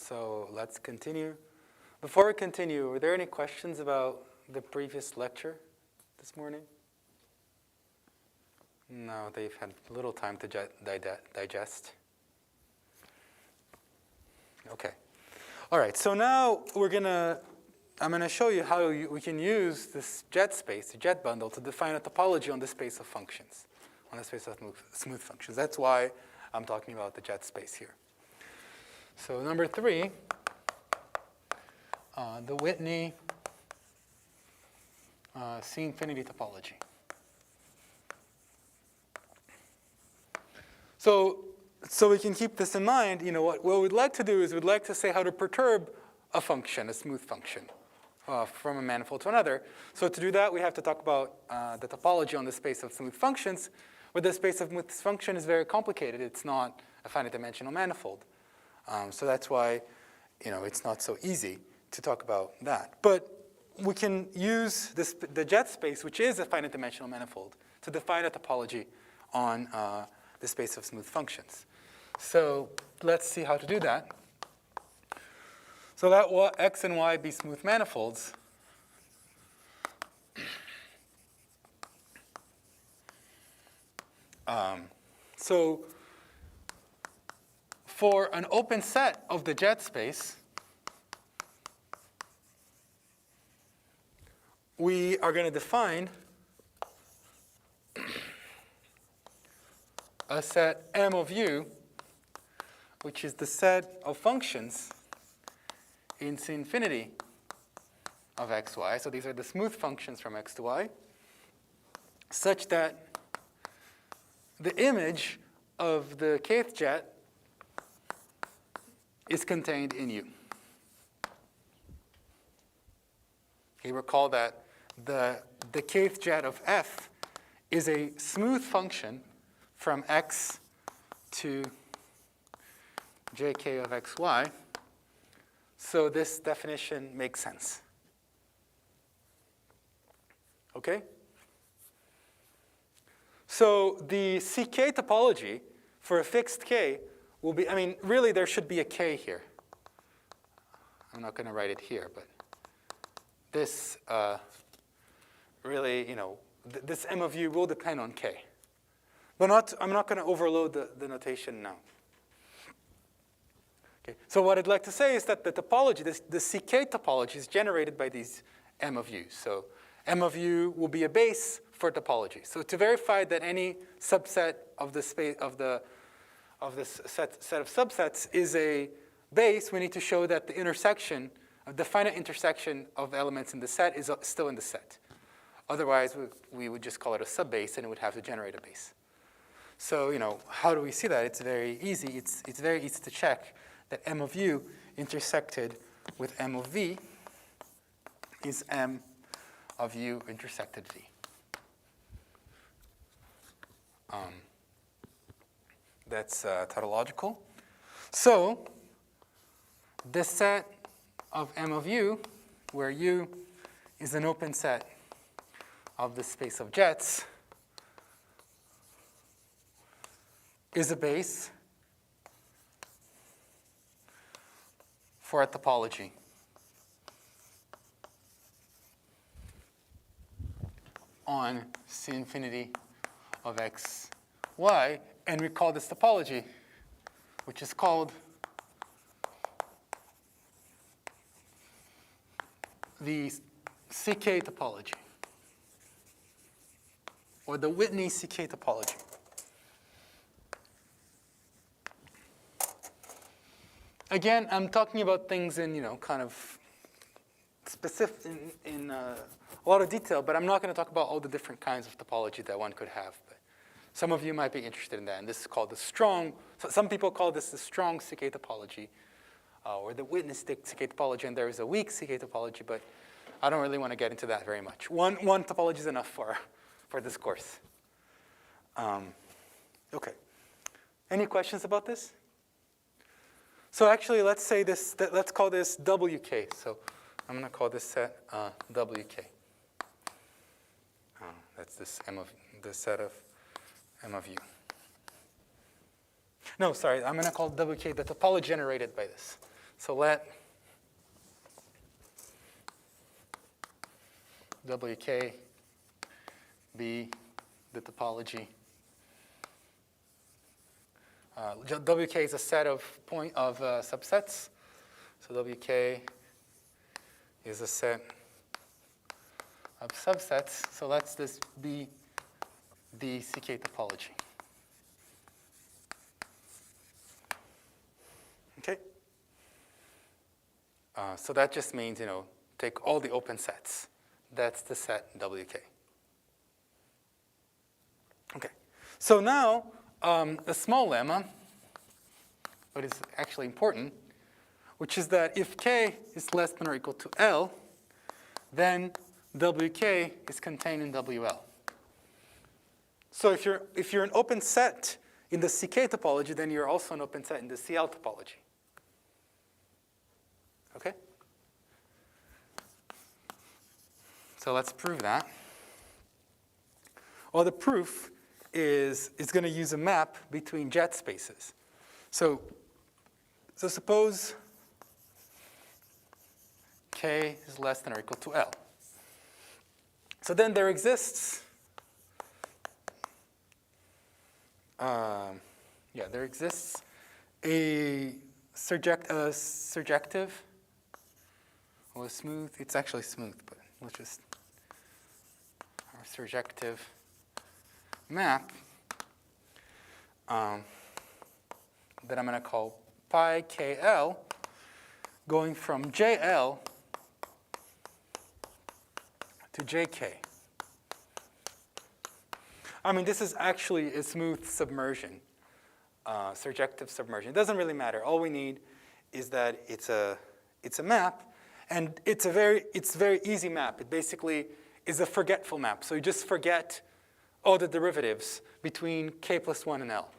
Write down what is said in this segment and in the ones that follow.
So let's continue. Before we continue, were there any questions about the previous lecture this morning? No, they've had little time to digest. Okay. All right, so now I'm going to show you how we can use this jet space, the jet bundle, to define a topology on the space of functions, on the space of smooth functions. That's why I'm talking about the jet space here. So number 3, the Whitney C-infinity topology. So we can keep this in mind. You know, what we'd like to do is we'd like to say how to perturb a function, a smooth function, from a manifold to another. So to do that, we have to talk about the topology on the space of smooth functions. But the space of smooth function is very complicated. It's not a finite dimensional manifold. So that's why, you know, it's not so easy to talk about that. But we can use the jet space, which is a finite dimensional manifold, to define a topology on the space of smooth functions. So let's see how to do that. So let x and y be smooth manifolds. So for an open set of the jet space, we are going to define a set M of u, which is the set of functions in C-infinity of x, y. So these are the smooth functions from x to y, such that the image of the kth jet is contained in u. Okay, recall that the kth jet of f is a smooth function from x to jk of xy. So this definition makes sense. Okay? So the ck topology for a fixed k will be, I mean, really there should be a k here. I'm not going to write it here, but this really, you know, this M of u will depend on k. But I'm not going to overload the notation now. Okay. So what I'd like to say is that the topology, the ck topology, is generated by these M of u. So M of u will be a base for topology. So to verify that any subset of the space of this set of subsets is a base, we need to show that the intersection, the finite intersection of elements in the set is still in the set. Otherwise, we would just call it a subbase, and it would have to generate a base. So, you know, how do we see that? It's very easy. It's very easy to check that M of u intersected with M of v is M of u intersected v. That's tautological. So this set of M of u, where u is an open set of the space of jets, is a base for a topology on C-infinity of x, y, and we call this topology, which is called the ck topology, or the Whitney ck topology. Again, I'm talking about things in, you know, kind of specific, in a lot of detail, but I'm not going to talk about all the different kinds of topology that one could have. But some of you might be interested in that, and this is called the strong, so some people call this the strong ck topology, or the Whitney ck topology, and there is a weak ck topology, but I don't really want to get into that very much. One topology is enough for this course. Okay. Any questions about this? So actually, let's call this WK. So I'm going to call this set WK. That's this set of M of u. No, sorry, I'm going to call WK the topology generated by this. So let WK be the topology. WK is a set of subsets. So WK is a set of subsets. So let's this be the CK topology. Okay. So that just means, take all the open sets. That's the set WK. Okay. So now, a small lemma, but it's actually important, which is that if K is less than or equal to L, then WK is contained in WL. So if you're an open set in the CK topology, then you're also an open set in the CL topology. Okay? So let's prove that. Well, the proof is going to use a map between jet spaces. So suppose K is less than or equal to L. So then there exists, there exists a surjective, or smooth. It's actually smooth, but let's just our surjective map that I'm going to call pi KL, going from JL to JK. I mean, this is actually a smooth submersion, surjective submersion. It doesn't really matter. All we need is that it's a map, and it's a very easy map. It basically is a forgetful map. So you just forget all the derivatives between K plus 1 and L.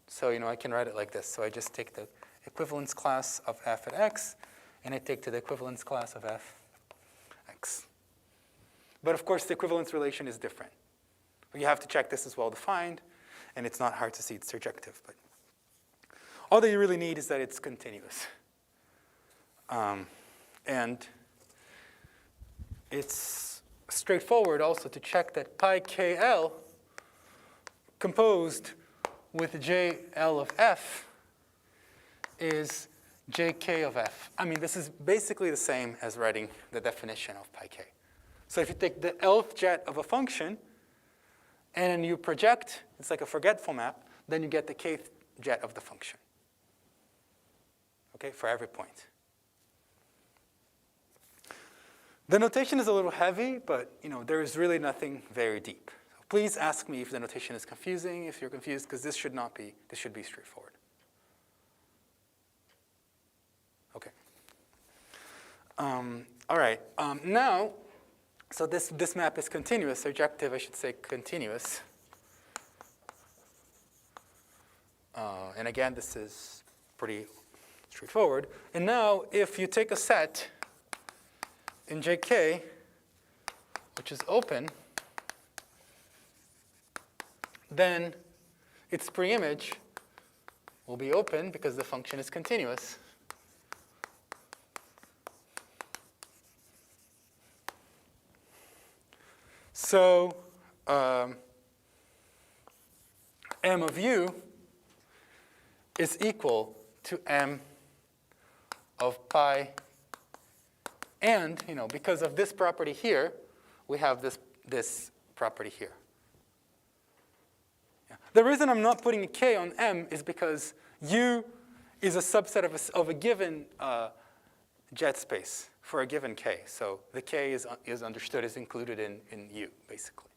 So I can write it like this. So I just take the equivalence class of f at x, and I take to the equivalence class of f x. But of course, the equivalence relation is different. You have to check this is well defined, and it's not hard to see it's surjective. But all that you really need is that it's continuous. And it's straightforward also to check that pi KL composed with JL of f is JK of f. I mean, this is basically the same as writing the definition of pi k. So if you take the Lth jet of a function, and then you project, it's like a forgetful map, then you get the kth jet of the function, okay, for every point. The notation is a little heavy, but there is really nothing very deep. So please ask me if the notation is confusing, if you're confused, because this should be straightforward. Okay. All right. Now, so this map is continuous, surjective, I should say continuous. And again, this is pretty straightforward. And now, if you take a set in JK, which is open, then its preimage will be open because the function is continuous. So M of u is equal to M of pi. And because of this property here, we have this property here. Yeah. The reason I'm not putting a k on M is because U is a subset of a given jet space for a given k. So the k is understood as included in U, basically.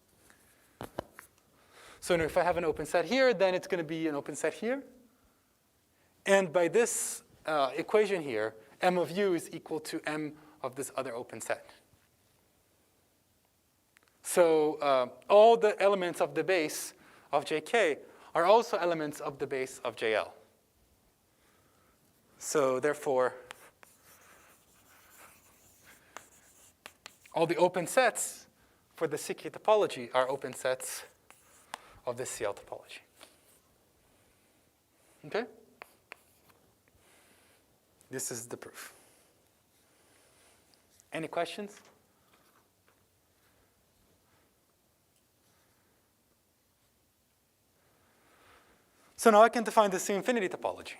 So if I have an open set here, then it's going to be an open set here. And by this equation here, M of U is equal to M of this other open set. So all the elements of the base of JK are also elements of the base of JL. So therefore, all the open sets for the CK topology are open sets of the CL topology. Okay? This is the proof. Any questions? So now I can define the C-infinity topology.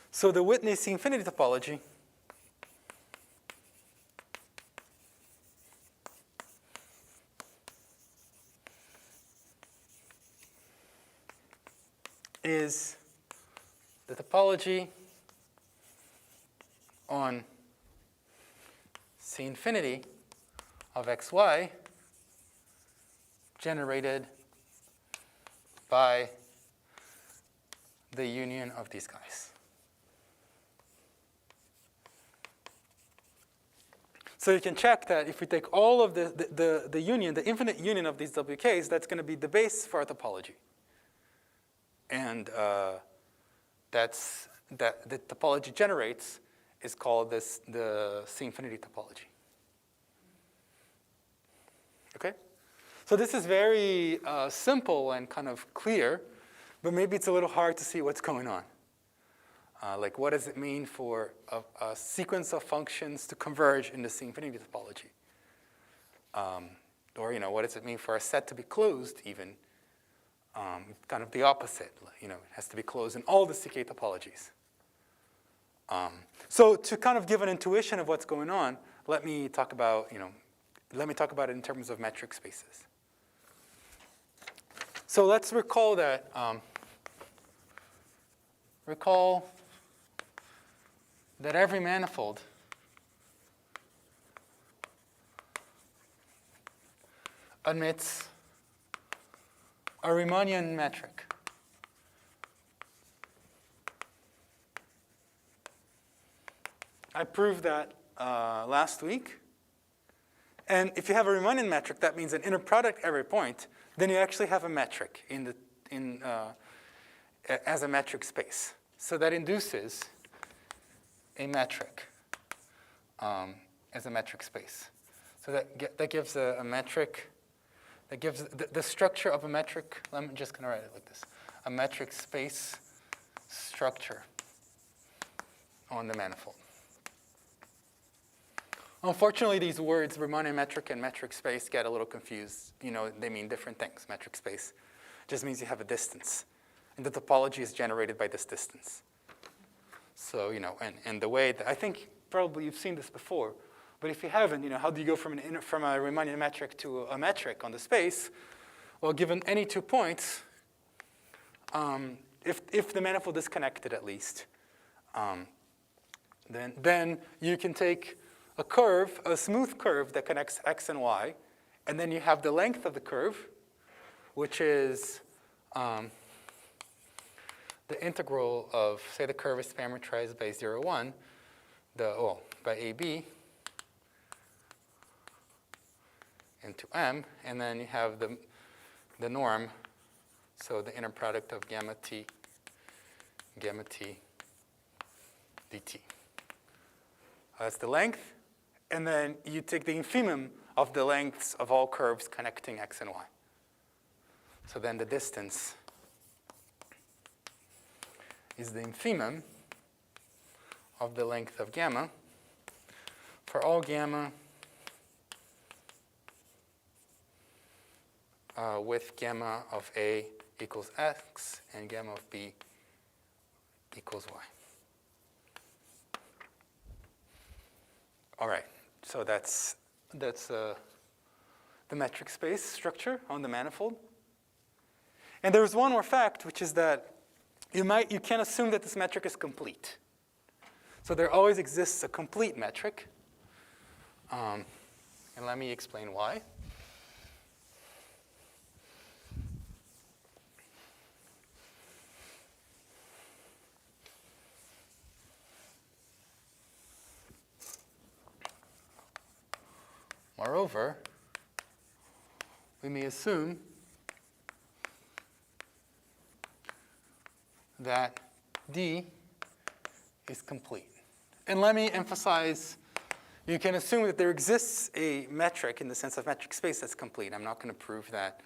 So the Whitney C-infinity topology is the topology on C-infinity of xy generated by the union of these guys. So you can check that if we take all of the union, the infinite union of these WKs, that's going to be the base for our topology. And that the topology generates is called the C-infinity topology. Okay? So this is very simple and kind of clear, but maybe it's a little hard to see what's going on. Like, what does it mean for a sequence of functions to converge in the C-infinity topology? Or, what does it mean for a set to be closed even? Kind of the opposite. It has to be closed in all the CK topologies. So to kind of give an intuition of what's going on, let me talk about it in terms of metric spaces. So let's recall that. Recall that every manifold admits a Riemannian metric. I proved that last week. And if you have a Riemannian metric, that means an inner product every point, then you actually have a metric as a metric space. So that induces a metric as a metric space. So that gives a metric, that gives the structure of a metric. I'm just going to write it like this. A metric space structure on the manifold. Unfortunately, these words, Riemannian metric and metric space, get a little confused. They mean different things. Metric space just means you have a distance. And the topology is generated by this distance. So, and the way that, I think probably you've seen this before, but if you haven't, how do you go from a Riemannian metric to a metric on the space? Well, given any 2 points, if the manifold is connected at least, then you can take a curve, a smooth curve that connects x and y, and then you have the length of the curve, which is the integral of, say the curve is parametrized by 0, 1, by AB into M, and then you have the norm, so the inner product of gamma t dt. That's the length, and then you take the infimum of the lengths of all curves connecting x and y. So then the distance is the infimum of the length of gamma for all gamma with gamma of A equals x and gamma of B equals y. All right, so that's the metric space structure on the manifold. And there's one more fact, which is that you can assume that this metric is complete. So there always exists a complete metric. And let me explain why. Moreover, we may assume that D is complete. And let me emphasize, you can assume that there exists a metric in the sense of metric space that's complete. I'm not going to prove that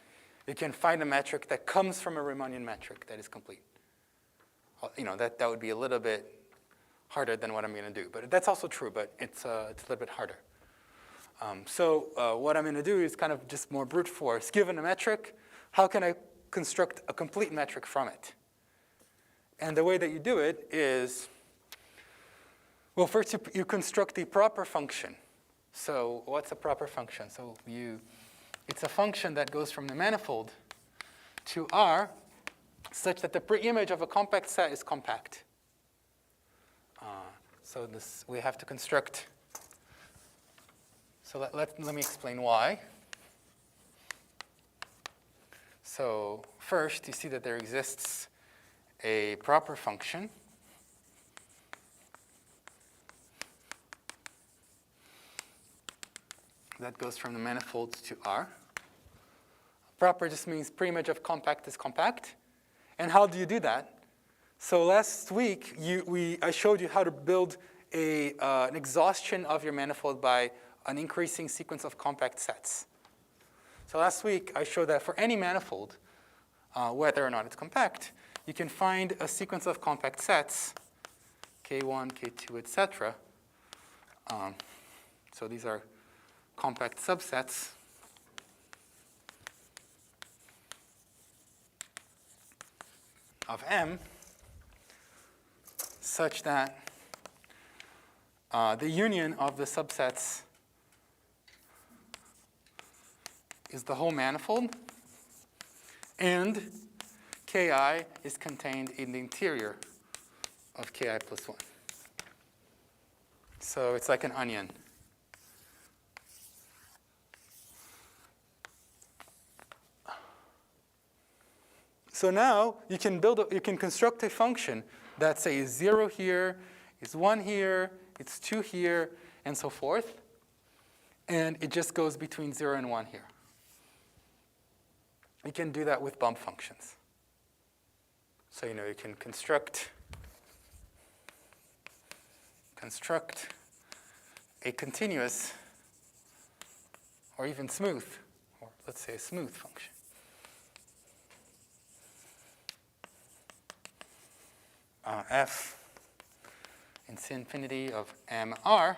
you can find a metric that comes from a Riemannian metric that is complete. That would be a little bit harder than what I'm going to do. But that's also true, but it's a little bit harder. So what I'm going to do is kind of just more brute force. Given a metric, how can I construct a complete metric from it? And the way that you do it is, well, first you construct the proper function. So what's a proper function? So it's a function that goes from the manifold to R such that the preimage of a compact set is compact. So we have to construct. So let me explain why. So first, you see that there exists a proper function that goes from the manifold to R. Proper just means preimage of compact is compact. And how do you do that? So last week, I showed you how to build an exhaustion of your manifold by an increasing sequence of compact sets. So last week, I showed that for any manifold, whether or not it's compact, you can find a sequence of compact sets, K1, K2, etc. So these are compact subsets of M such that the union of the subsets is the whole manifold, and Ki is contained in the interior of Ki plus 1. So it's like an onion. So now you can construct a function that, say, is 0 here, is 1 here, it's 2 here, and so forth. And it just goes between 0 and 1 here. You can do that with bump functions. So you can construct a continuous or even smooth, or let's say a smooth function. F in infinity of MR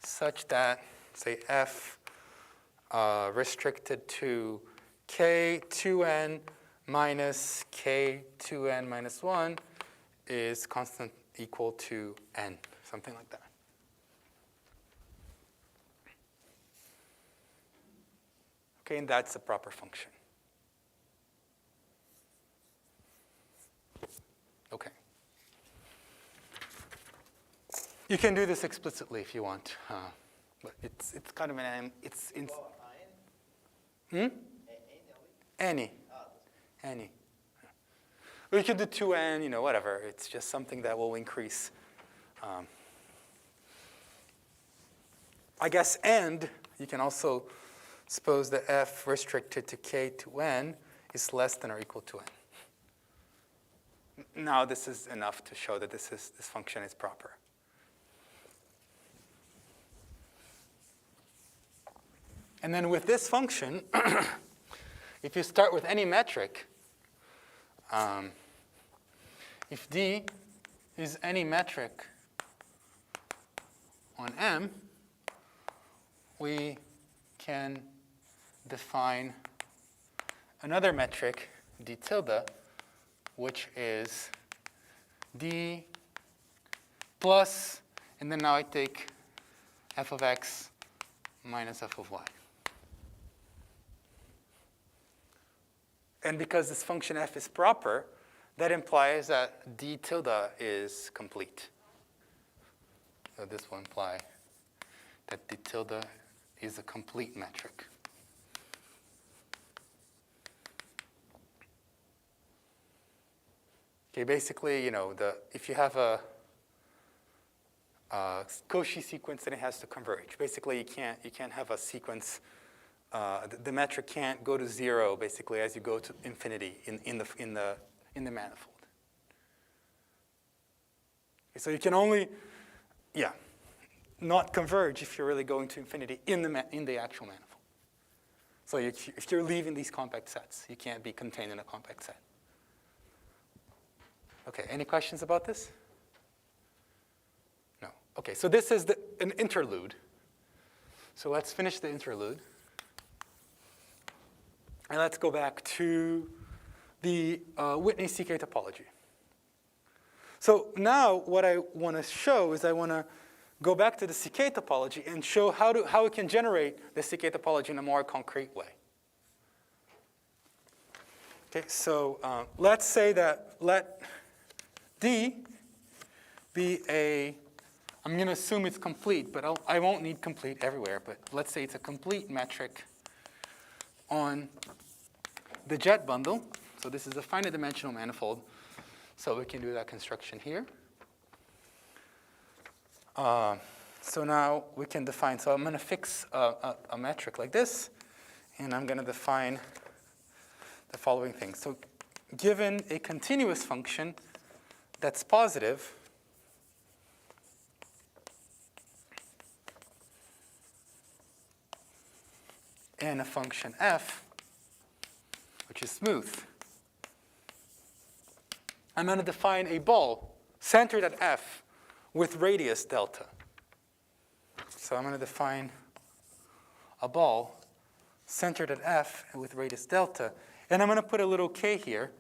such that, say, F restricted to K2n minus K2n minus 1 is constant equal to n, something like that. Okay, and that's a proper function. Okay. You can do this explicitly if you want, but it's kind of any. Or you could do 2n, whatever. It's just something that will increase. I guess and you can also suppose that f restricted to k to n is less than or equal to n. Now this is enough to show that this function is proper. And then with this function, if you start with any metric, if D is any metric on M, we can define another metric, D tilde, which is D plus, and then now I take f of x minus f of y. And because this function f is proper, that implies that D tilde is complete. So this will imply that D tilde is a complete metric. Okay, basically, if you have a Cauchy sequence, then it has to converge. Basically, you can't have a sequence. The metric can't go to 0 basically as you go to infinity in the manifold. Okay, so you can only, not converge if you're really going to infinity in the actual manifold. So if you're leaving these compact sets, you can't be contained in a compact set. Okay, any questions about this? No. Okay, so this is an interlude. So let's finish the interlude. And let's go back to the Whitney CK topology. So now what I want to show is I want to go back to the CK topology and show how we can generate the CK topology in a more concrete way. Okay, so let's say that let D be I'm going to assume it's complete, but I won't need complete everywhere. But let's say it's a complete metric on the jet bundle. So this is a finite dimensional manifold. So we can do that construction here. So now we can define. So I'm going to fix a metric like this. And I'm going to define the following things. So given a continuous function that's positive, and a function f, which is smooth, I'm going to define a ball centered at f with radius delta. So I'm going to define a ball centered at f and with radius delta. And I'm going to put a little k here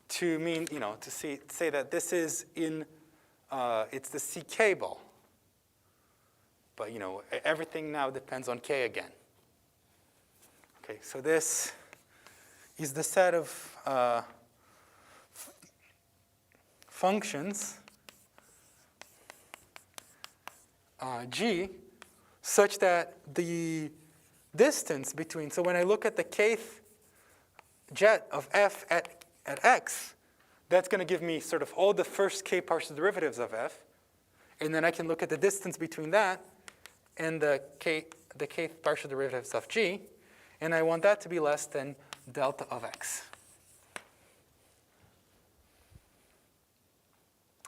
to mean, to say that this is it's the CK ball. But, everything now depends on k again. Okay, so this is the set of functions g such that the distance between, so when I look at the kth jet of f at x, that's going to give me sort of all the first k partial derivatives of f. And then I can look at the distance between that and the kth partial derivatives of g. And I want that to be less than delta of x.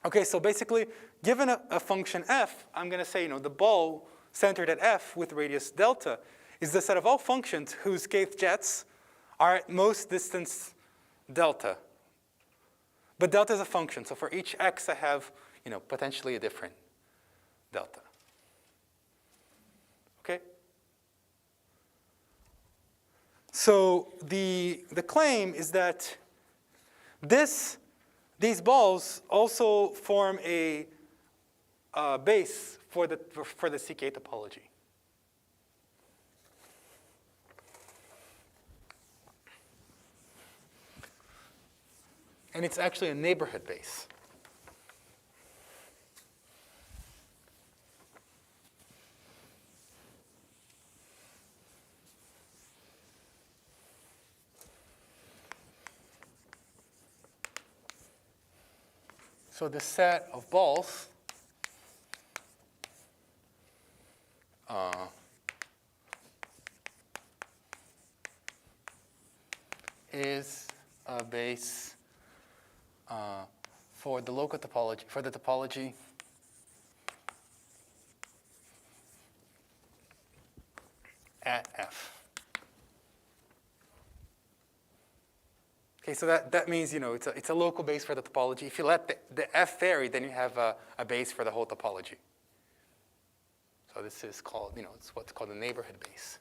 Okay, so basically, given a function f, I'm going to say, the ball centered at f with radius delta is the set of all functions whose kth jets are at most distance delta. But delta is a function, so for each x I have, potentially a different delta. Okay? So the claim is that these balls also form a base for the CK topology. And it's actually a neighborhood base. So the set of balls is a base for the local topology, for the topology at f. Okay, so that means, it's a local base for the topology. If you let the f vary, then you have a base for the whole topology. So this is called, it's what's called a neighborhood base.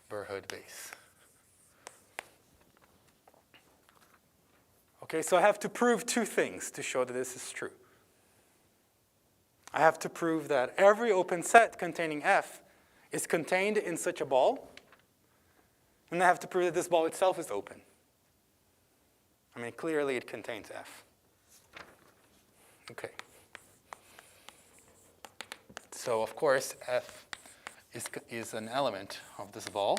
Neighborhood base. Okay, so I have to prove two things to show that this is true. I have to prove that every open set containing f is contained in such a ball, and I have to prove that this ball itself is open. I mean, clearly it contains f. Okay. So, of course, f is an element of this ball.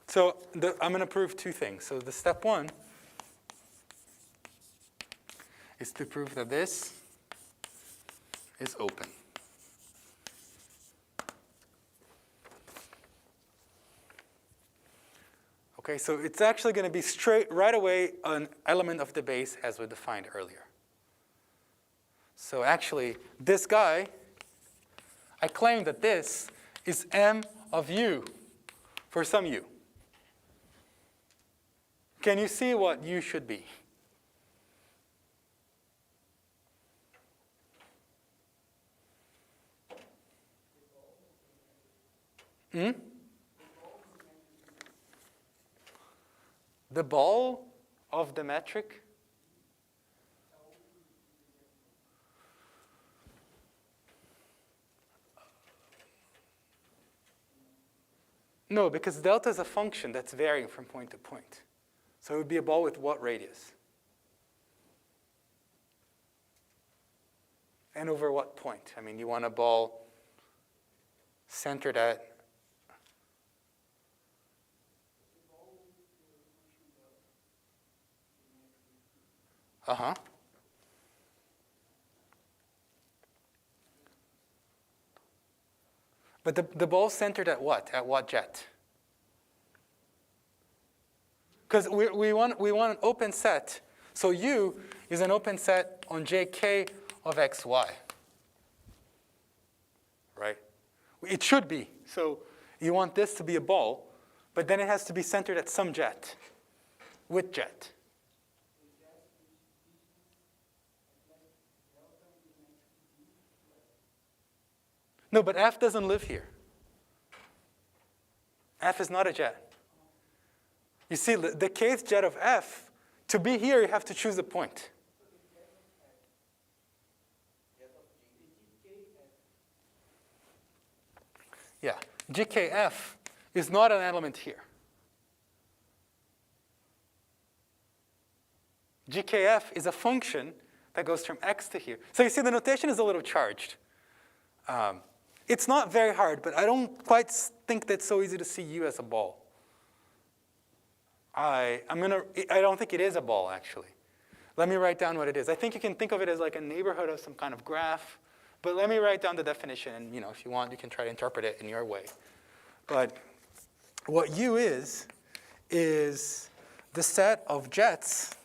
So I'm going to prove two things. So the step one is to prove that this is open. Okay, so it's actually going to be right away an element of the base as we defined earlier. So actually, this guy, I claim that this is M of U for some U. Can you see what U should be? The ball of the metric? No, because delta is a function that's varying from point to point. So it would be a ball with what radius? And over what point? I mean, you want a ball centered at uh-huh. But the ball's centered at what? At what jet? Because we want an open set. So U is an open set on JK of XY. Right? It should be. So you want this to be a ball, but then it has to be centered at some jet. Which jet? No, but F doesn't live here. F is not a jet. You see, the kth jet of F, to be here, you have to choose a point. Yeah, GKF is not an element here. GKF is a function that goes from X to here. So you see, the notation is a little charged. It's not very hard, but I don't quite think that's so easy to see U as a ball. I don't think it is a ball, actually. Let me write down what it is. I think you can think of it as like a neighborhood of some kind of graph. But let me write down the definition, and if you want, you can try to interpret it in your way. But what U is the set of jets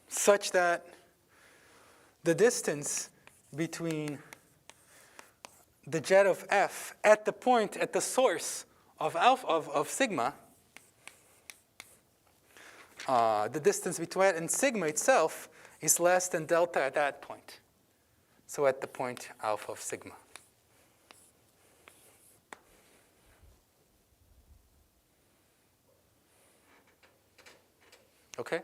such that the distance between the jet of F at the point, at the source of alpha of sigma, the distance between it and sigma itself is less than delta at that point. So at the point alpha of sigma. Okay?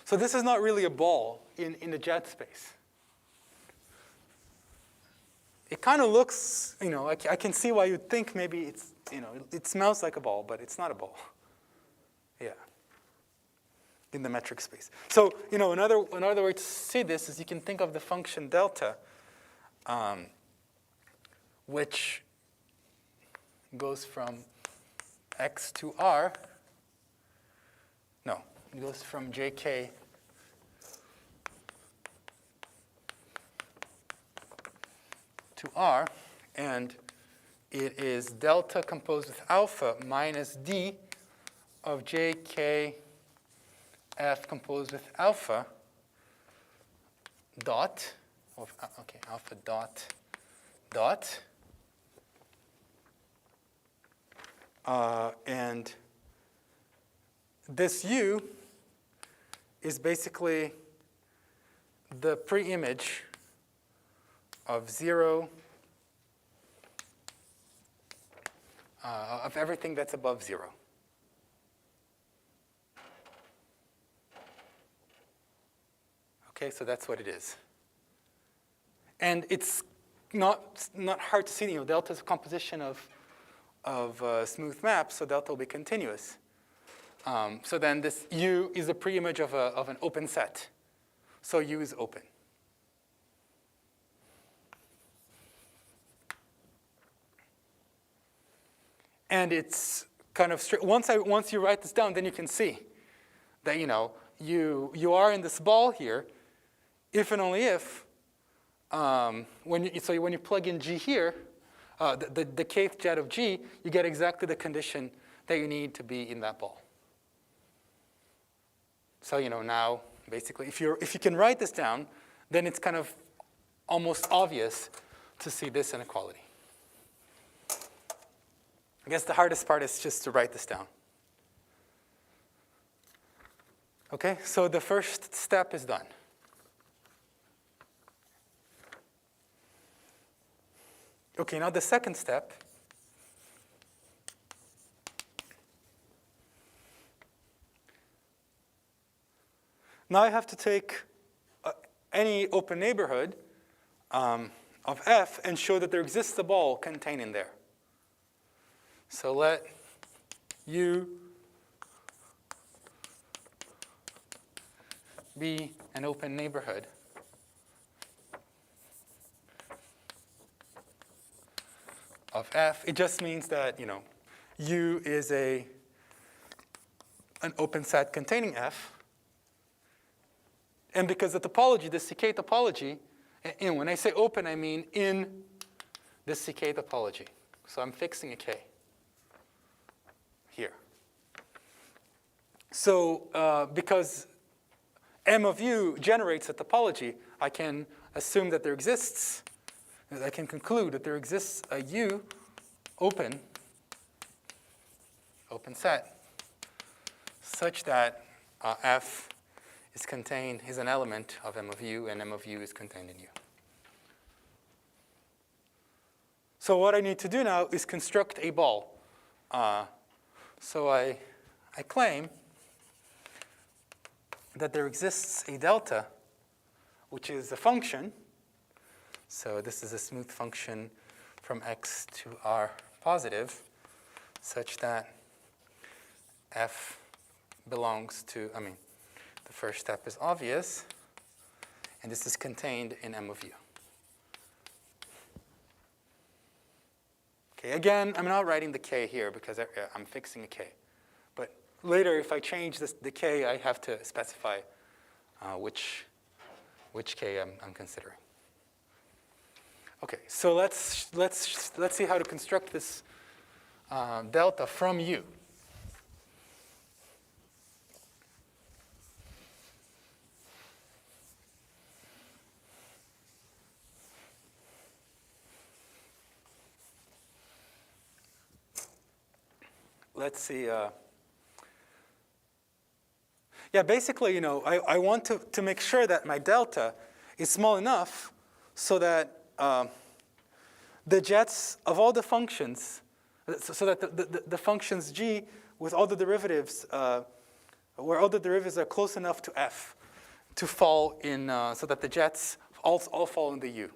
So this is not really a ball in the jet space. It kind of looks, I can see why you'd think maybe it's, it smells like a ball, but it's not a ball. Yeah. In the metric space. So, another way to see this is you can think of the function delta, which goes from X to R. No, it goes from JK to R, and it is delta composed with alpha minus D of JK F composed with alpha dot, alpha dot, and this U is basically the pre-image of 0 of everything that's above 0. Okay, so that's what it is. And it's not hard to see. Delta is a composition of smooth maps, so delta will be continuous. So then this U is a pre-image of an open set. So U is open. And it's kind of once you write this down, then you can see that you are in this ball here, if and only if when you plug in G here, the kth jet of G, you get exactly the condition that you need to be in that ball. So now, basically, if you can write this down, then it's kind of almost obvious to see this inequality. I guess the hardest part is just to write this down. Okay, so the first step is done. Okay, now the second step. Now I have to take any open neighborhood of F and show that there exists a ball contained in there. So let U be an open neighborhood of F. It just means that U is an open set containing F. And because the topology, the CK topology, and when I say open, I mean in the CK topology. So I'm fixing a K here. So because M of U generates a topology, I can assume that there exists, I can conclude that there exists a U open set such that F is an element of M of U, and M of U is contained in U. So what I need to do now is construct a ball. So I claim that there exists a delta, which is a function. So this is a smooth function from x to r positive, such that F belongs to, the first step is obvious, and this is contained in M of U. Okay, again, I'm not writing the K here because I'm fixing a K. But later, if I change the K, I have to specify which K I'm considering. Okay, so let's see how to construct this delta from U. Let's see. Yeah, basically, I want to make sure that my delta is small enough so that the jets of all the functions, so that the functions G with all the derivatives, where all the derivatives are close enough to F to fall in, so that the jets all fall in the U.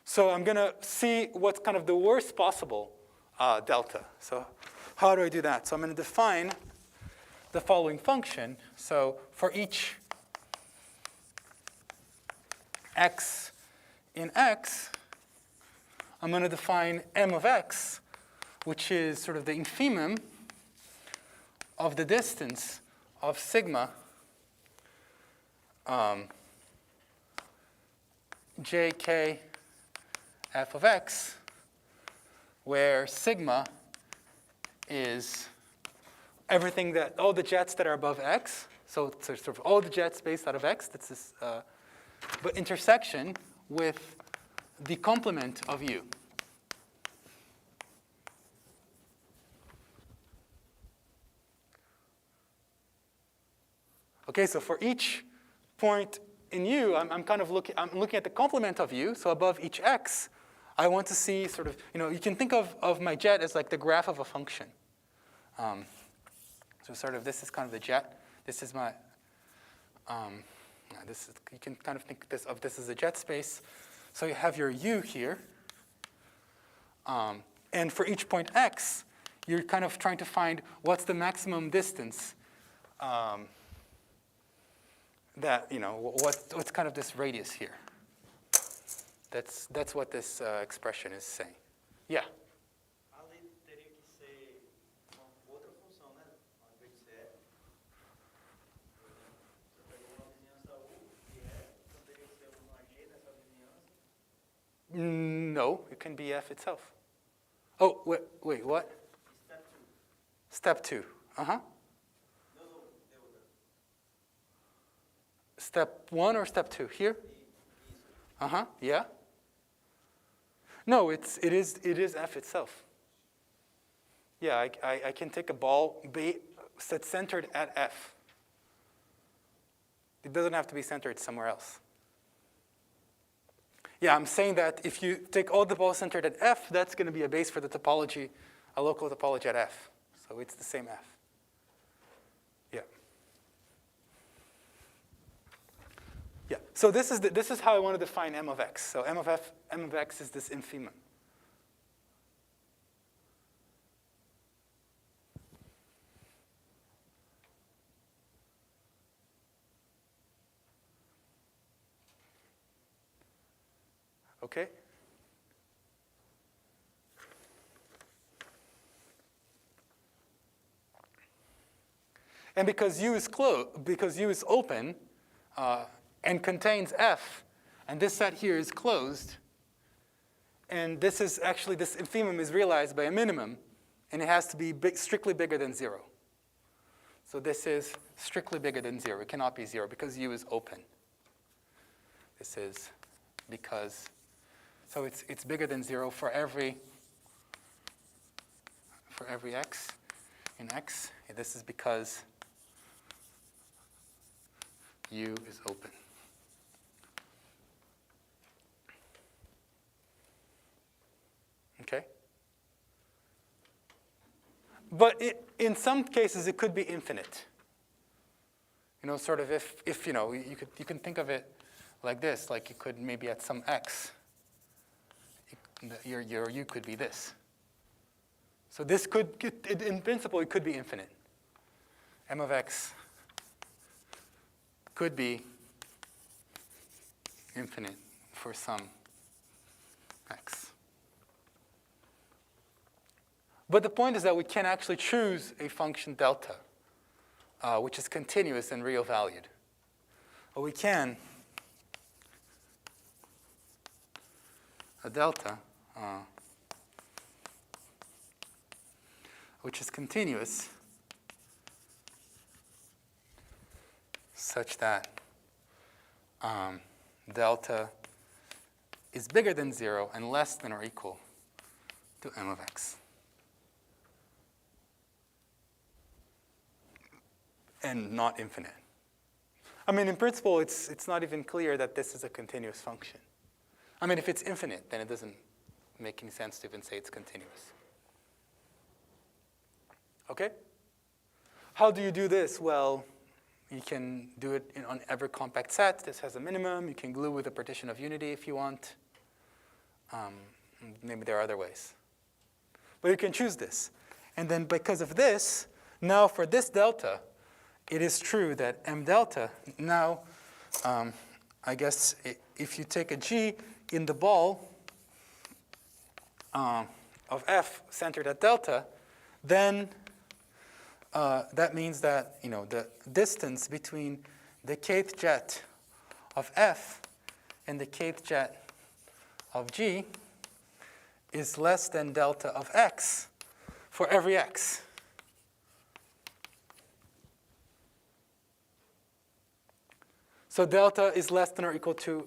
So I'm going to see what's kind of the worst possible delta. So how do I do that? So I'm going to define the following function. So for each x in X, I'm going to define M of X, which is sort of the infimum of the distance of sigma jk f of x, where sigma is everything that, all the jets that are above x. So sort of all the jets based out of x. That's this, but intersection with the complement of U. Okay, so for each point in U, I'm looking at the complement of U. So above each x, I want to see sort of, you can think of my jet as like the graph of a function. So sort of this is kind of the jet. This is my, you can kind of think of this as a jet space. So you have your U here. And for each point x, you're kind of trying to find what's the maximum distance that, what's kind of this radius here. That's what this expression is saying. Yeah? Ali teria que ser uma outra função, né? Ao invés de ser F. Você pegou uma vizinhança U, que é, então teria que ser uma G nessa vizinhança? No, it can be f itself. Oh, wait, what? Step 2. Step 2. Uh-huh. No, the other. Step 1 or step 2? Here? Uh-huh, yeah. No, it is f itself. Yeah, I can take a ball that's centered at f. It doesn't have to be centered somewhere else. Yeah, I'm saying that if you take all the balls centered at f, that's going to be a base for the topology, a local topology at f. So it's the same f. Yeah. Yeah. So this is how I want to define M of x. So M of x is this infimum. Okay? And because U is open and contains f, and this set here is closed, and this infimum is realized by a minimum, and it has to be strictly bigger than 0. So this is strictly bigger than 0. It cannot be 0 because U is open. This is because, so it's bigger than 0 for every x in x. And this is because U is open. Okay? But in some cases, it could be infinite. You know, sort of if you know, you can think of it like this, like you could maybe at some x, your U could be this. So this could, in principle, it could be infinite. M of x could be infinite for some x. But the point is that we can actually choose a function delta, which is continuous and real valued. Or we can a delta, which is continuous, such that delta is bigger than 0 and less than or equal to M of x. And not infinite. I mean, in principle, it's not even clear that this is a continuous function. I mean, if it's infinite, then it doesn't make any sense to even say it's continuous. Okay? How do you do this? Well, you can do it on every compact set. This has a minimum. You can glue with a partition of unity if you want. Maybe there are other ways. But you can choose this. And then because of this, now for this delta, it is true that M delta, now, I guess if you take a G in the ball of F centered at delta, then that means that, you know, the distance between the kth jet of F and the kth jet of G is less than delta of x for every x. So delta is less than or equal to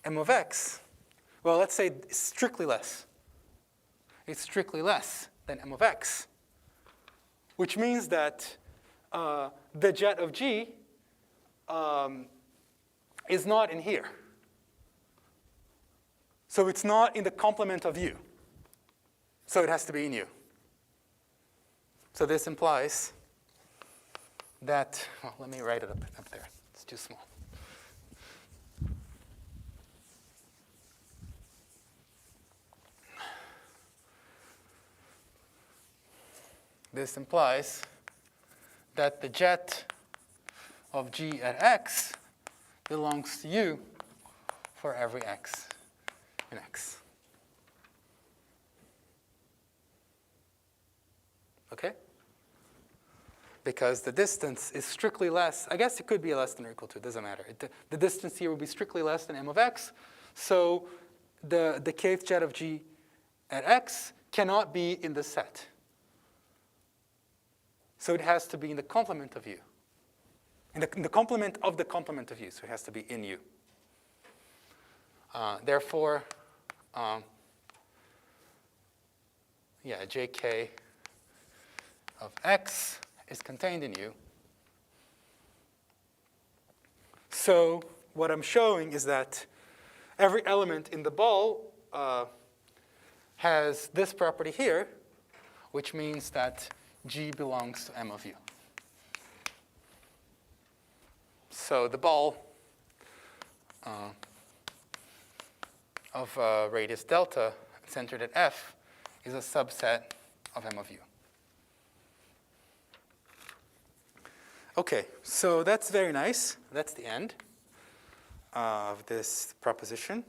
M of x. Well, let's say it's strictly less. It's strictly less than M of x, which means that the jet of G is not in here. So it's not in the complement of U. So it has to be in U. So this implies that, well, let me write it up there. It's too small. This implies that the jet of G at x belongs to U for every x in x. Okay? Because the distance is strictly less. I guess it could be less than or equal to. It doesn't matter. The distance here would be strictly less than M of x. So the kth jet of G at X cannot be in the set. So it has to be in the complement of U. In the complement of the complement of U, so it has to be in U. Therefore, JK of X is contained in U. So what I'm showing is that every element in the ball has this property here, which means that G belongs to M of U. So the ball of radius delta centered at F is a subset of M of U. OK, so that's very nice. That's the end of this proposition.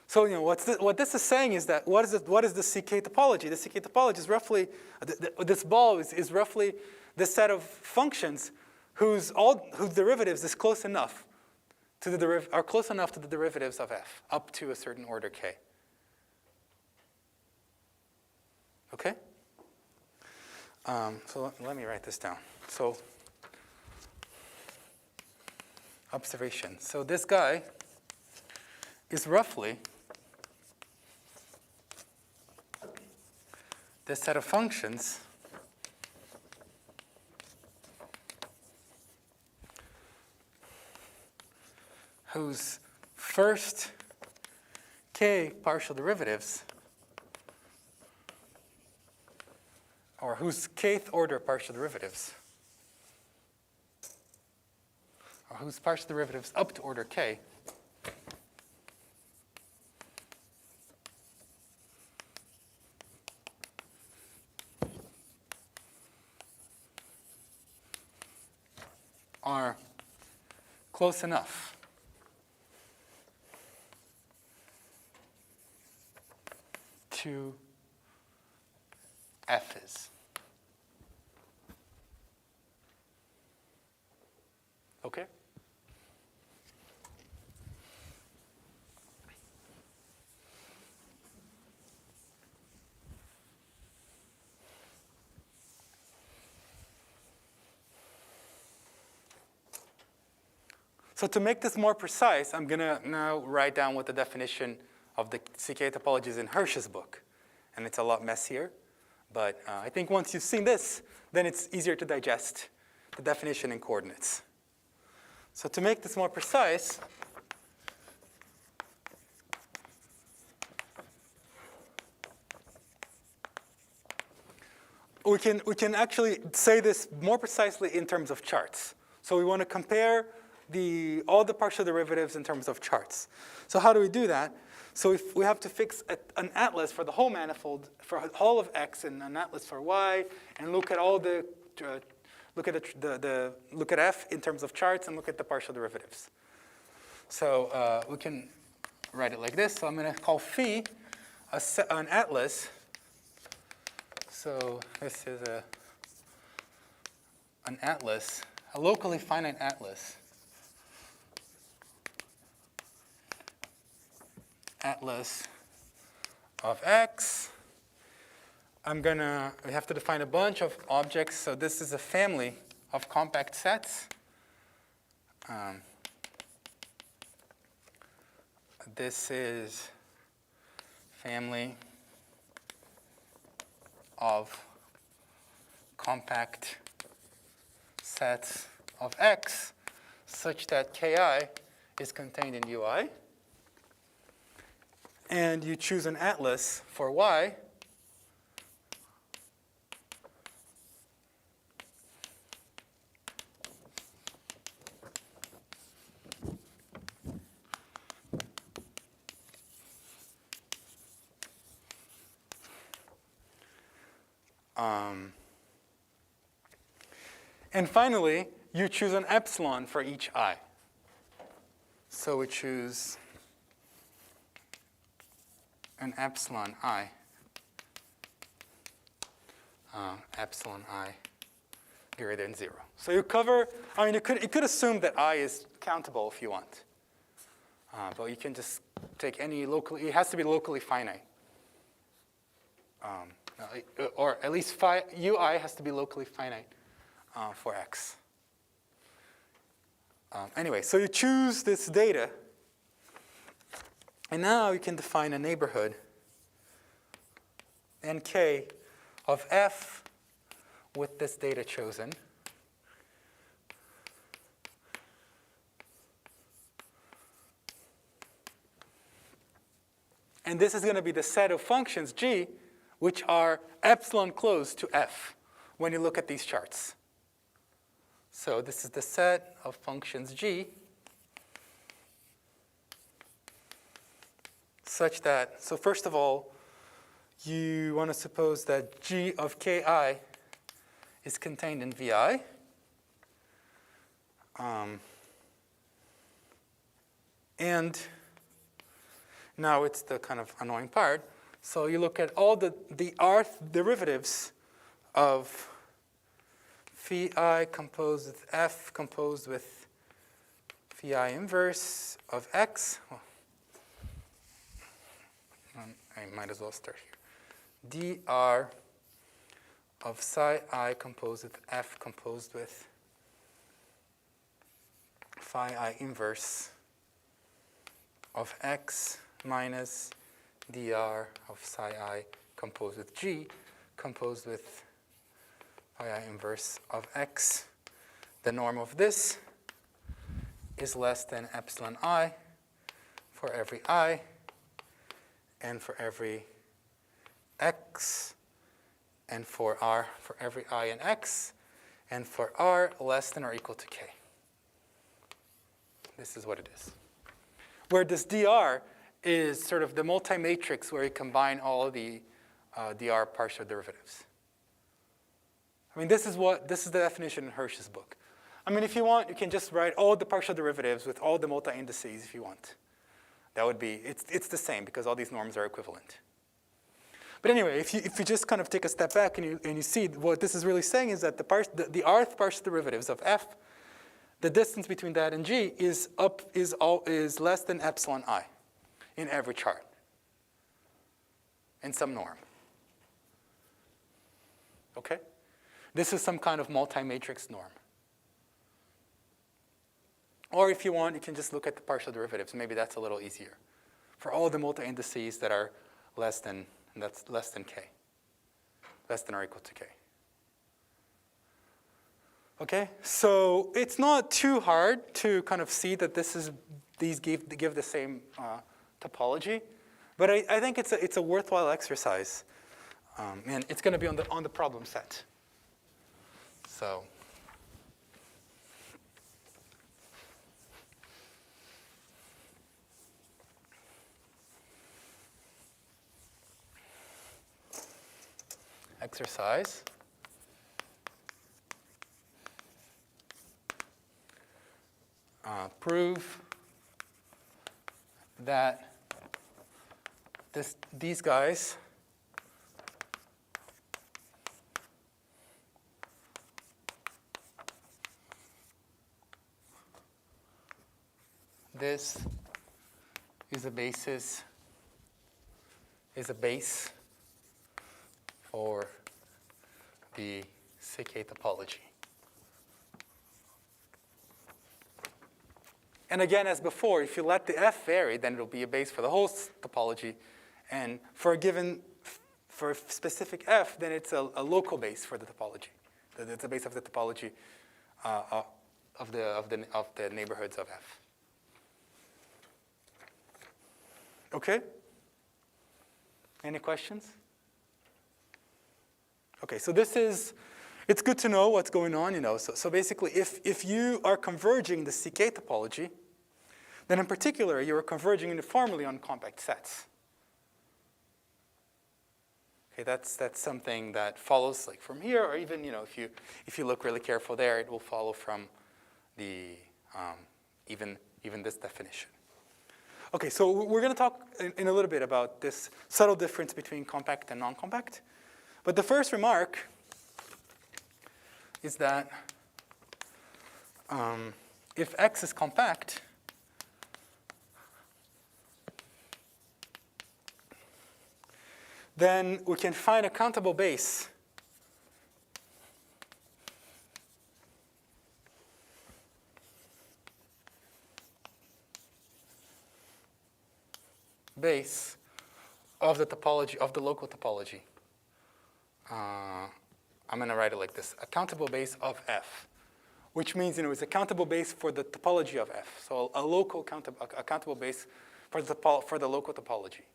So what this is saying is that what is the CK topology? The CK topology is roughly, this ball is roughly this set of functions whose derivatives is close enough to are close enough to the derivatives of f up to a certain order k. Okay? So let me write this down. So observation. So this guy is roughly this set of functions whose first k partial derivatives, or whose kth order partial derivatives, or whose partial derivatives up to order k are close enough to f is. Okay? So to make this more precise, I'm going to now write down what the definition of the CK topology is in Hirsch's book. And it's a lot messier. But I think once you've seen this, then it's easier to digest the definition in coordinates. So to make this more precise, we can actually say this more precisely in terms of charts. So we want to compare all the partial derivatives in terms of charts. So how do we do that? So if we have to fix an atlas for the whole manifold, for all of X, and an atlas for Y, and look at all the look at F in terms of charts, and look at the partial derivatives. So we can write it like this. So I'm going to call phi an atlas. So this is an atlas, a locally finite atlas. Atlas of X. We have to define a bunch of objects. So this is a family of compact sets. This is family of compact sets of X such that Ki is contained in Ui. And you choose an atlas for Y. And finally, you choose an epsilon for each I. So we choose an epsilon I, epsilon I greater than 0. So you cover, you could assume that I is countable if you want. But you can just take any locally, it has to be locally finite. Or at least ui has to be locally finite for x. Anyway, so you choose this data, and now you can define a neighborhood nk of f with this data chosen. And this is going to be the set of functions g which are epsilon close to f when you look at these charts. So this is the set of functions g such that, so first of all, you want to suppose that g of ki is contained in vi. And now it's the kind of annoying part. So you look at all the rth derivatives of phi I composed with f composed with phi I inverse of x. Well, I might as well start here. dr of psi I composed with f composed with phi I inverse of x minus dr of psi I composed with g composed with phi I inverse of x. The norm of this is less than epsilon I for every I and for every x and for r for every I and x and for r less than or equal to k. This is what it is. Where this dr is sort of the multi-matrix where you combine all the dr partial derivatives. I mean, this is the definition in Hirsch's book. I mean, if you want, you can just write all the partial derivatives with all the multi-indices if you want. That would be, it's the same because all these norms are equivalent. But anyway, if you just kind of take a step back and you see what this is really saying is that the rth partial derivatives of f, the distance between that and g is less than epsilon I in every chart in some norm. Okay? This is some kind of multi-matrix norm. Or if you want, you can just look at the partial derivatives. Maybe that's a little easier. For all the multi-indices that are less than k, less than or equal to k. Okay, so it's not too hard to kind of see that these give the same topology, but I think it's a worthwhile exercise, and it's going to be on the problem set. So. Exercise. Prove that these guys this is a base for the CK topology. And again, as before, if you let the f vary, then it'll be a base for the whole topology. And for a specific f, then it's a local base for the topology. It's a base of the topology of the neighborhoods of f. Okay? Any questions? Okay, so it's good to know what's going on, So basically, if you are converging the CK topology, then in particular, you are converging uniformly on compact sets. Okay, that's something that follows like from here, or even, if you look really careful there, it will follow from the even this definition. Okay, so we're going to talk in a little bit about this subtle difference between compact and non-compact. But the first remark is that if X is compact, then we can find a countable base of the topology, of the local topology. I'm going to write it like this: a countable base of F, which means it's a countable base for the topology of F. So a countable base for the local topology.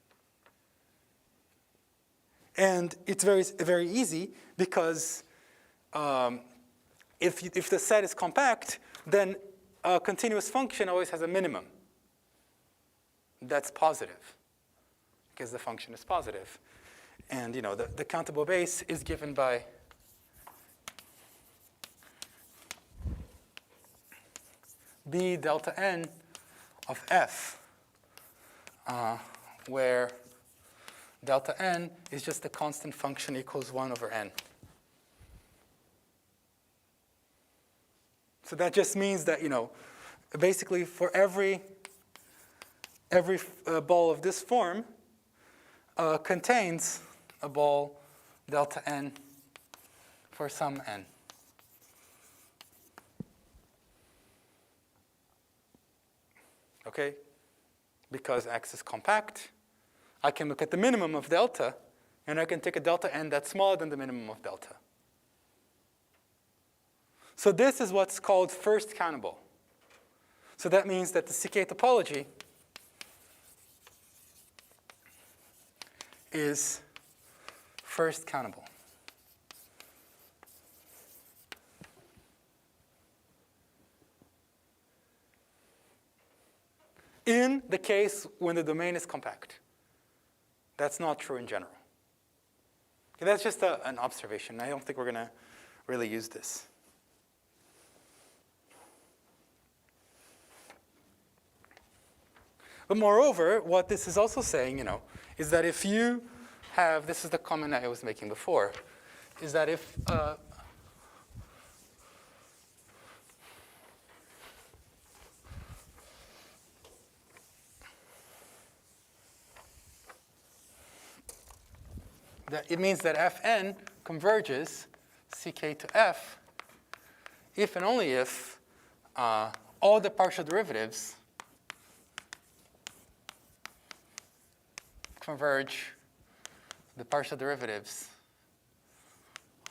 And it's very easy because if the set is compact, then a continuous function always has a minimum. That's positive because the function is positive. And the countable base is given by B delta n of F, where delta n is just a constant function equals 1 over n. So that just means that, basically for every ball of this form contains a ball delta n for some n. Okay? Because X is compact, I can look at the minimum of delta, and I can take a delta n that's smaller than the minimum of delta. So this is what's called first countable. So that means that the CK topology is first countable. In the case when the domain is compact. That's not true in general. Okay, that's just an observation. I don't think we're going to really use this. But moreover, what this is also saying, is that if you have, this is the comment I was making before, is that if it means that Fn converges Ck to F if and only if all the partial derivatives converge the partial derivatives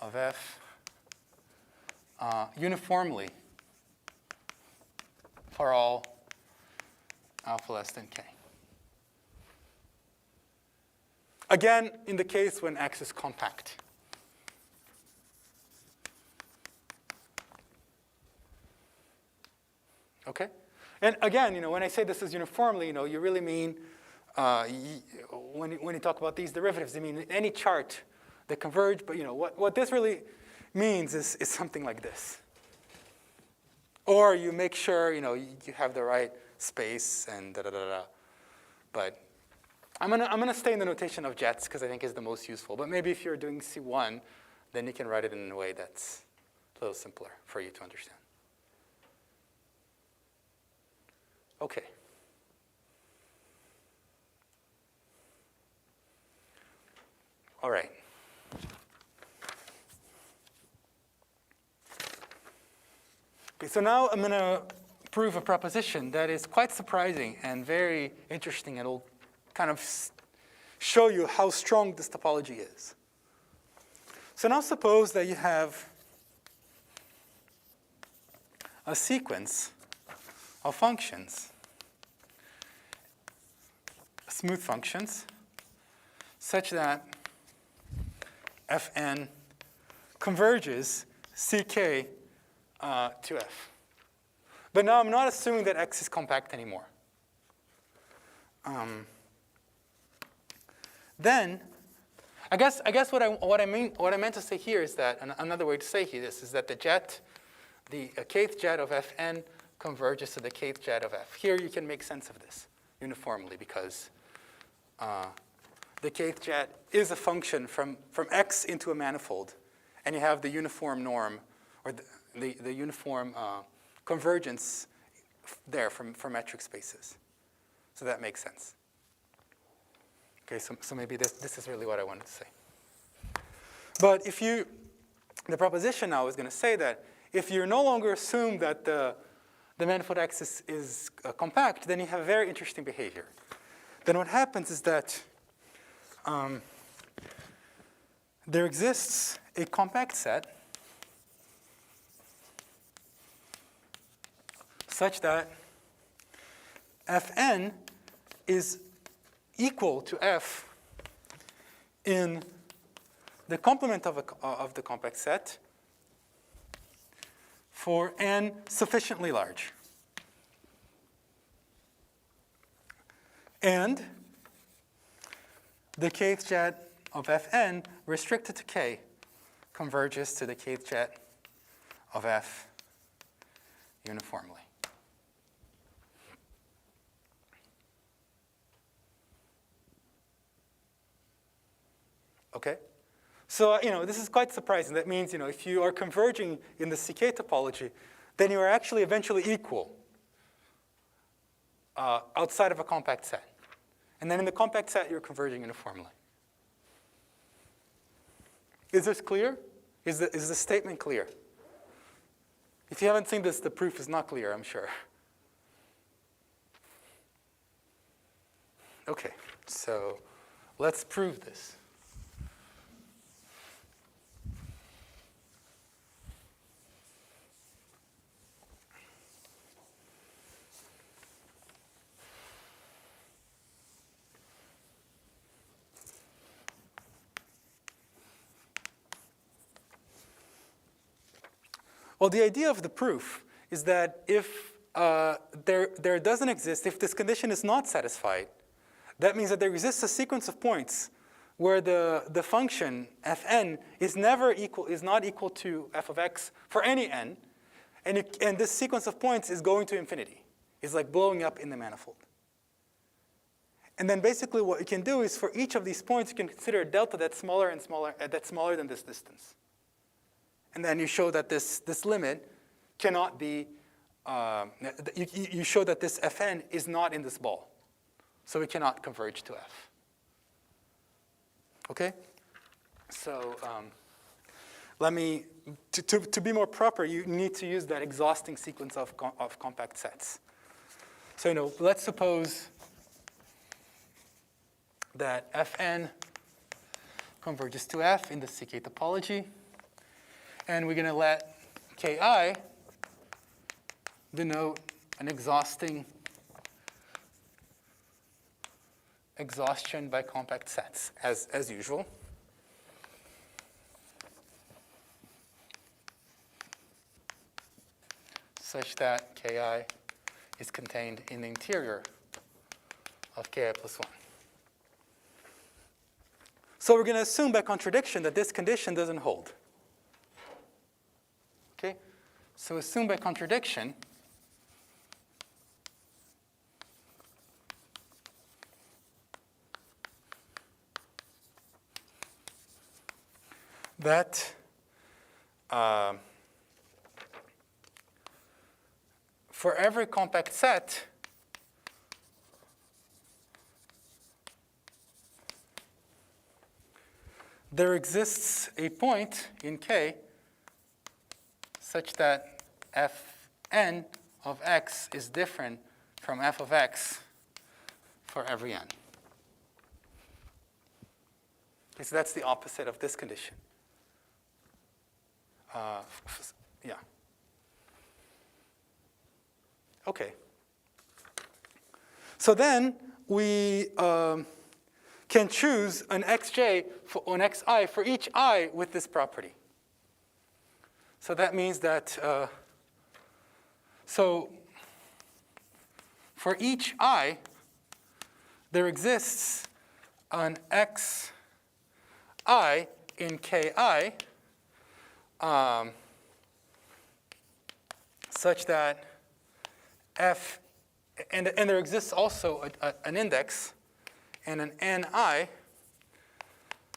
of F uniformly for all alpha less than K. Again, in the case when X is compact. Okay? And again, when I say this is uniformly, you really mean, when you talk about these derivatives, I mean any chart that converge, but what this really means is something like this. Or you make sure, you have the right space and da-da-da-da. But I'm gonna stay in the notation of jets because I think is the most useful. But maybe if you're doing C1, then you can write it in a way that's a little simpler for you to understand. Okay. All right. Okay, so now I'm going to prove a proposition that is quite surprising and very interesting, and will kind of show you how strong this topology is. So now suppose that you have a sequence of functions, smooth functions, such that Fn converges Ck to F. But now I'm not assuming that X is compact anymore. Then, I guess what I meant to say here is that another way to say this is that the kth jet of Fn converges to the kth jet of F. Here you can make sense of this uniformly because the kth jet is a function from X into a manifold, and you have the uniform norm or the uniform convergence there from metric spaces. So that makes sense. Okay, so maybe this is really what I wanted to say. But the proposition now is going to say that if you no longer assume that the manifold X is compact, then you have very interesting behavior. Then what happens is that there exists a compact set such that Fn is equal to F in the complement of the compact set for n sufficiently large. And the kth jet of Fn restricted to K converges to the kth jet of F uniformly. Okay? So, this is quite surprising. That means, if you are converging in the CK topology, then you are actually eventually equal outside of a compact set. And then in the compact set, you're converging uniformly. Is this clear? Is the statement clear? If you haven't seen this, the proof is not clear, I'm sure. Okay, so let's prove this. Well, the idea of the proof is that if there doesn't exist, if this condition is not satisfied, that means that there exists a sequence of points where the function Fn is not equal to f of x for any n, and this sequence of points is going to infinity. It's like blowing up in the manifold. And then basically what you can do is for each of these points, you can consider a delta that's smaller and smaller, that's smaller than this distance. And then you show that this limit cannot be, you show that this Fn is not in this ball. So it cannot converge to F. Okay? So to be more proper, you need to use that exhausting sequence of compact sets. So let's suppose that Fn converges to F in the CK topology. And we're going to let Ki denote an exhaustion by compact sets, as usual. Such that Ki is contained in the interior of Ki plus 1. So we're going to assume by contradiction that this condition doesn't hold. Okay? So assume by contradiction that for every compact set, there exists a point in K such that Fn of x is different from f of x for every n. Okay, so that's the opposite of this condition. Yeah. Okay. So then we can choose an xj an xi for each I with this property. So that means that, so for each I, there exists an xi in Ki such that f, and there exists also an index and an ni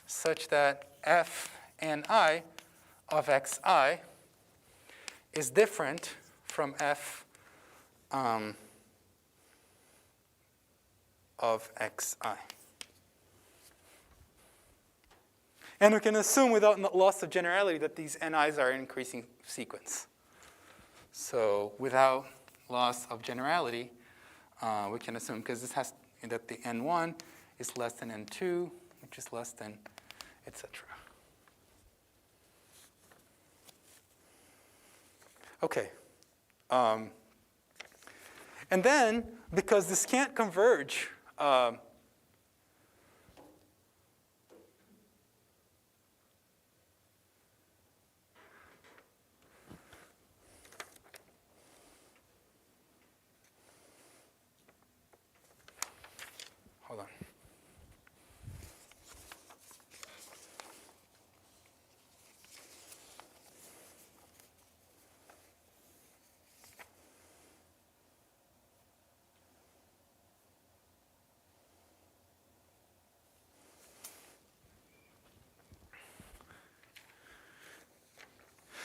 such that f ni of xi is different from f of xi. And we can assume without loss of generality that these ni's are an increasing sequence. So without loss of generality, we can assume, because this has that the n1 is less than n2, which is less than, etc. Okay. And then, because this can't converge, hold on.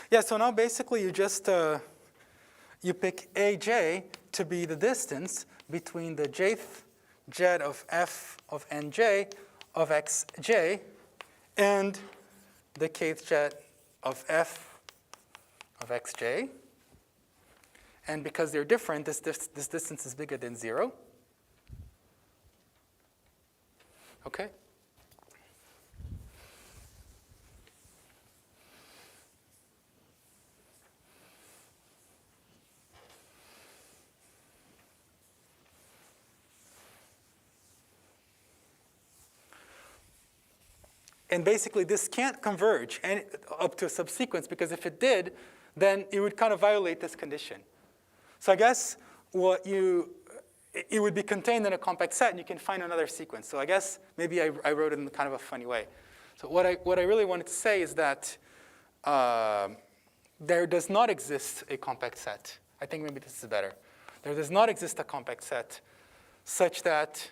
Yeah, so now basically you just you pick aj to be the distance between the jth jet of f of nj of xj and the kth jet of f of xj. And because they're different, this distance is bigger than 0. Okay? And basically, this can't converge up to a subsequence, because if it did, then it would kind of violate this condition. So I guess it would be contained in a compact set, and you can find another sequence. So I guess maybe I wrote it in kind of a funny way. So what I really wanted to say is that there does not exist a compact set. I think maybe this is better. There does not exist a compact set such that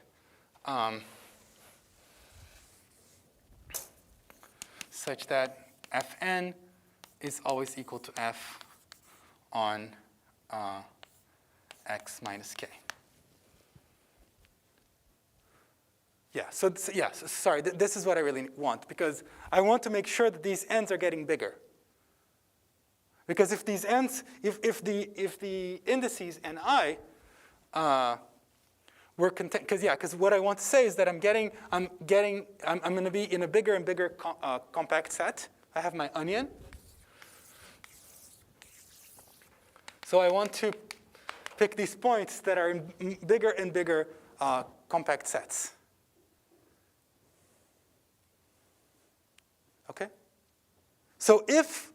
Fn is always equal to F on x minus k. Yeah, so sorry, this is what I really want, because I want to make sure that these n's are getting bigger. Because if these n's, if the indices ni were contained, because what I want to say is that I'm going to be in a bigger and bigger compact set. I have my onion. So I want to pick these points that are in bigger and bigger compact sets. Okay? So if,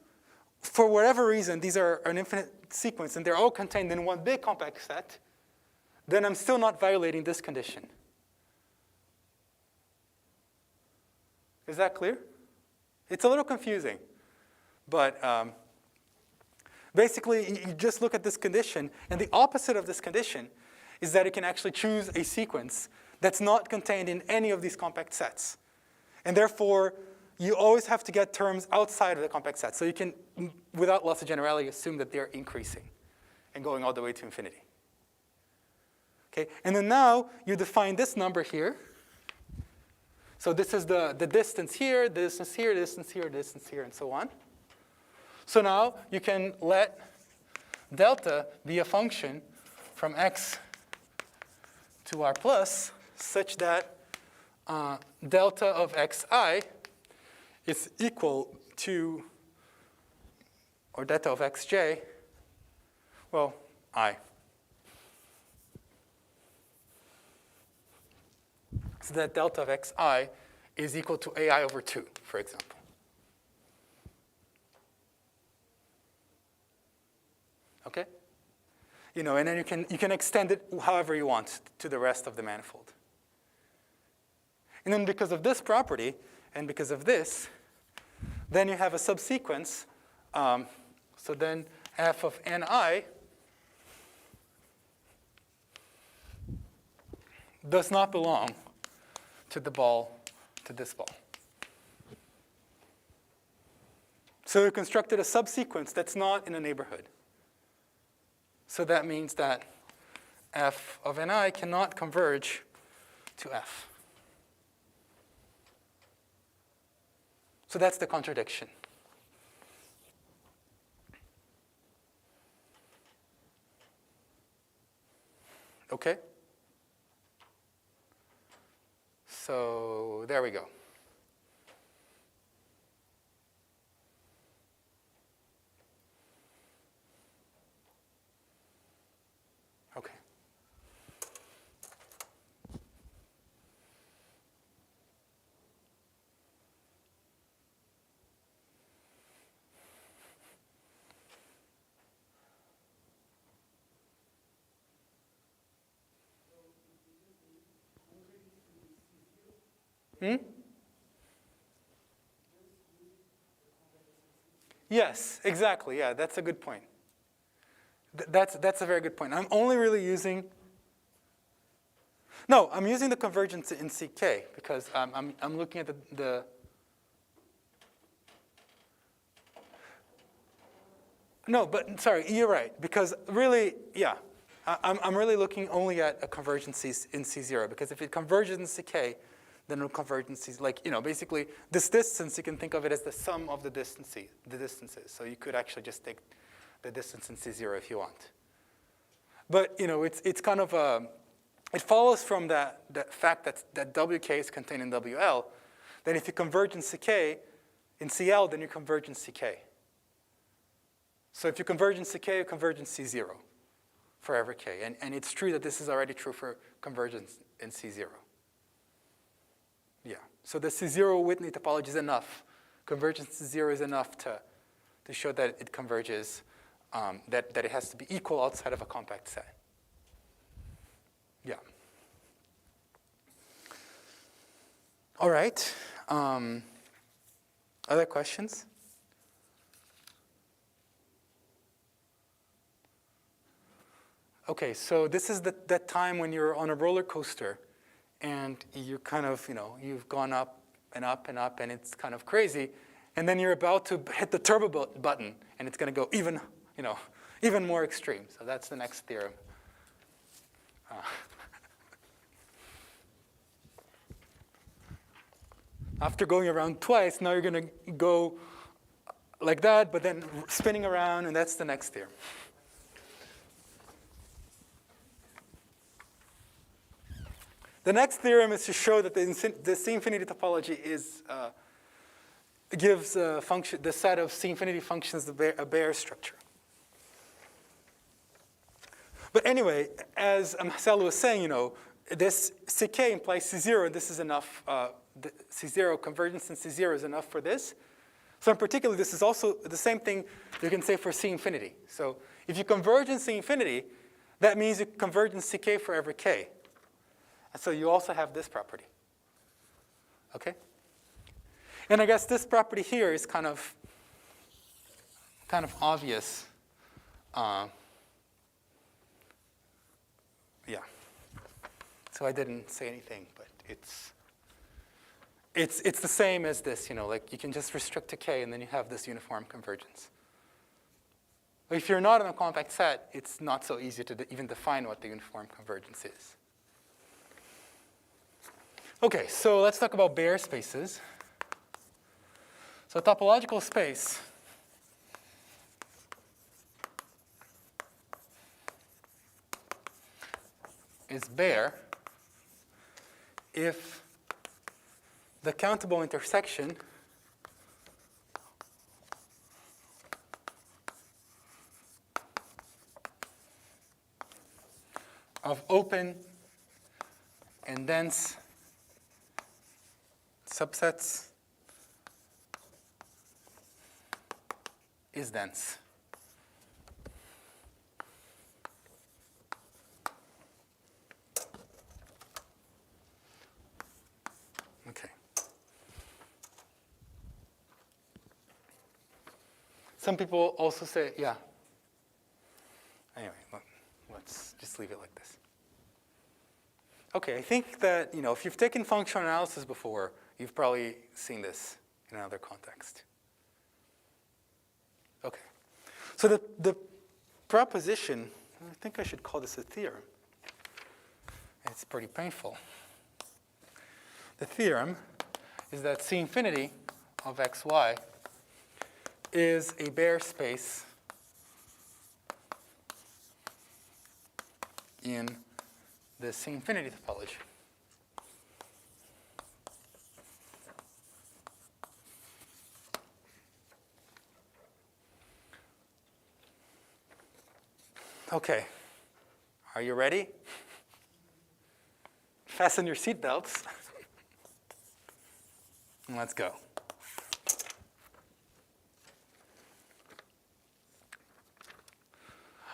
for whatever reason, these are an infinite sequence and they're all contained in one big compact set, then I'm still not violating this condition. Is that clear? It's a little confusing. But basically, you just look at this condition, and the opposite of this condition is that you can actually choose a sequence that's not contained in any of these compact sets. And therefore, you always have to get terms outside of the compact set. So you can, without loss of generality, assume that they're increasing and going all the way to infinity. Okay? And then now you define this number here. So this is the distance here, the distance here, the distance here, the distance here, and so on. So now you can let delta be a function from x to r plus such that delta of xi is equal to, or delta of xj, well, I. So that delta of xi is equal to ai over 2, for example. Okay? And then you can extend it however you want to the rest of the manifold. And then because of this property, and because of this, then you have a subsequence. So then f of ni does not belong to the ball, to this ball. So we constructed a subsequence that's not in a neighborhood. So that means that f of ni cannot converge to f. So that's the contradiction. Okay? So there we go. Okay. Hmm? Yes, exactly. Yeah, that's a good point. That's a very good point. I'm only really using. No, I'm using the convergence in CK because I'm looking at the. No, but sorry, you're right. Because really, yeah, I'm really looking only at a convergence in C0 because if it converges in CK, then it'll converge in C. Like basically this distance you can think of it as the sum of the distances. So you could actually just take the distance in C0 if you want. But it's kind of it follows from that fact that WK is contained in WL. Then if you converge in CK, in CL, then you converge in CK. So if you converge in CK, you converge in C0 for every K. And it's true that this is already true for convergence in C0. Yeah. So the C0 Whitney topology is enough. Convergence C0 is enough to show that it converges, that it has to be equal outside of a compact set. Yeah. All right. Other questions? Okay, so this is that time when you're on a roller coaster and you're kind of, you've gone up and up and up and it's kind of crazy. And then you're about to hit the turbo button and it's going to go even more extreme. So that's the next theorem. After going around twice, now you're going to go like that, but then spinning around, and that's the next theorem. The next theorem is to show that the C-infinity topology gives the set of C-infinity functions a Baire structure. But anyway, as Marcelo was saying, this CK implies C0, and this is enough. The C0 convergence in C0 is enough for this. So in particular, this is also the same thing you can say for C-infinity. So if you converge in C-infinity, that means you converge in CK for every K. And so you also have this property. Okay? And I guess this property here is kind of obvious. Yeah. So I didn't say anything, but it's the same as this, like you can just restrict to K and then you have this uniform convergence. If you're not in a compact set, it's not so easy to even define what the uniform convergence is. Okay, so let's talk about Baire spaces. So topological space is Baire if the countable intersection of open and dense subsets is dense. Okay. Some people also say, yeah. Anyway, let's just leave it like this. Okay, I think that, if you've taken functional analysis before, you've probably seen this in another context. Okay. So the proposition, I think I should call this a theorem. It's pretty painful. The theorem is that C infinity of xy is a Baire space in the C-infinity topology. Okay, are you ready? Fasten your seatbelts. And let's go.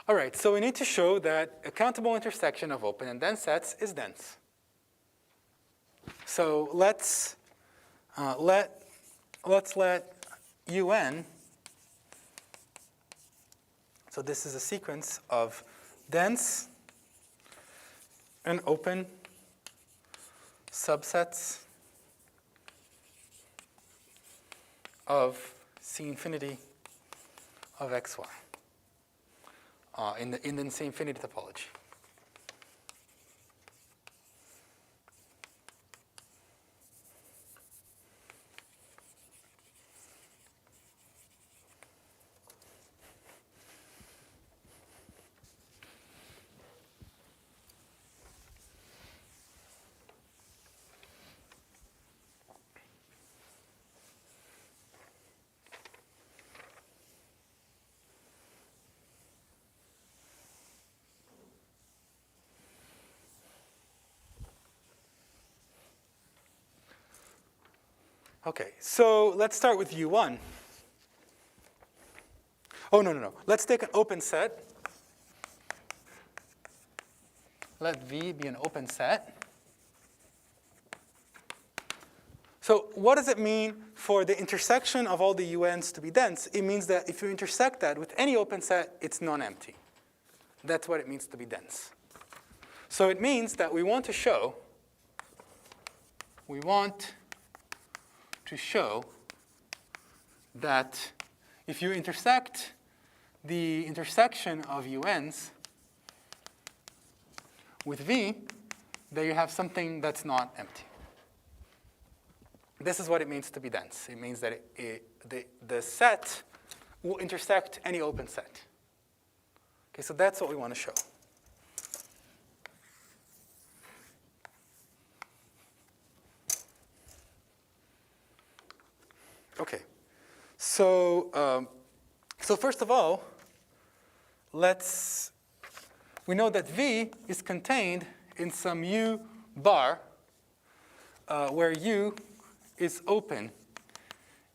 All right, so we need to show that a countable intersection of open and dense sets is dense. So let's let UN. So this is a sequence of dense and open subsets of C-infinity of xy in the C-infinity topology. Okay, so let's start with U1. Oh, no. Let's take an open set. Let V be an open set. So what does it mean for the intersection of all the UNs to be dense? It means that if you intersect that with any open set, it's non-empty. That's what it means to be dense. So it means that we want to show that if you intersect the intersection of UNs with V, that you have something that's not empty. This is what it means to be dense. It means that the set will intersect any open set. Okay, so that's what we want to show. Okay, so first of all, we know that V is contained in some U bar, where U is open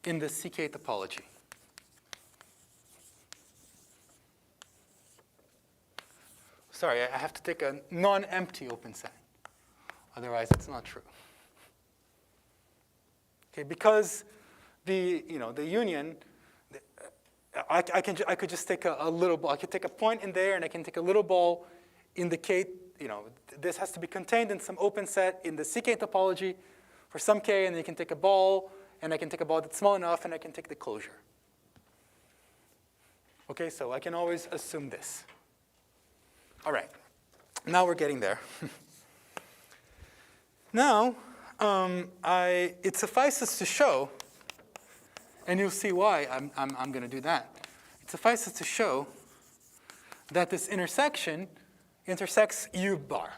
in the CK topology. Sorry, I have to take a non-empty open set. Otherwise, it's not true. Okay, because the union, I could just take a little ball. I could take a point in there, and I can take a little ball in the K. This has to be contained in some open set in the CK topology for some K, and then you can take a ball, and I can take a ball that's small enough, and I can take the closure. Okay, so I can always assume this. All right, now we're getting there. Now, it suffices to show, and you'll see why I'm going to do that. It suffices to show that this intersection intersects U bar.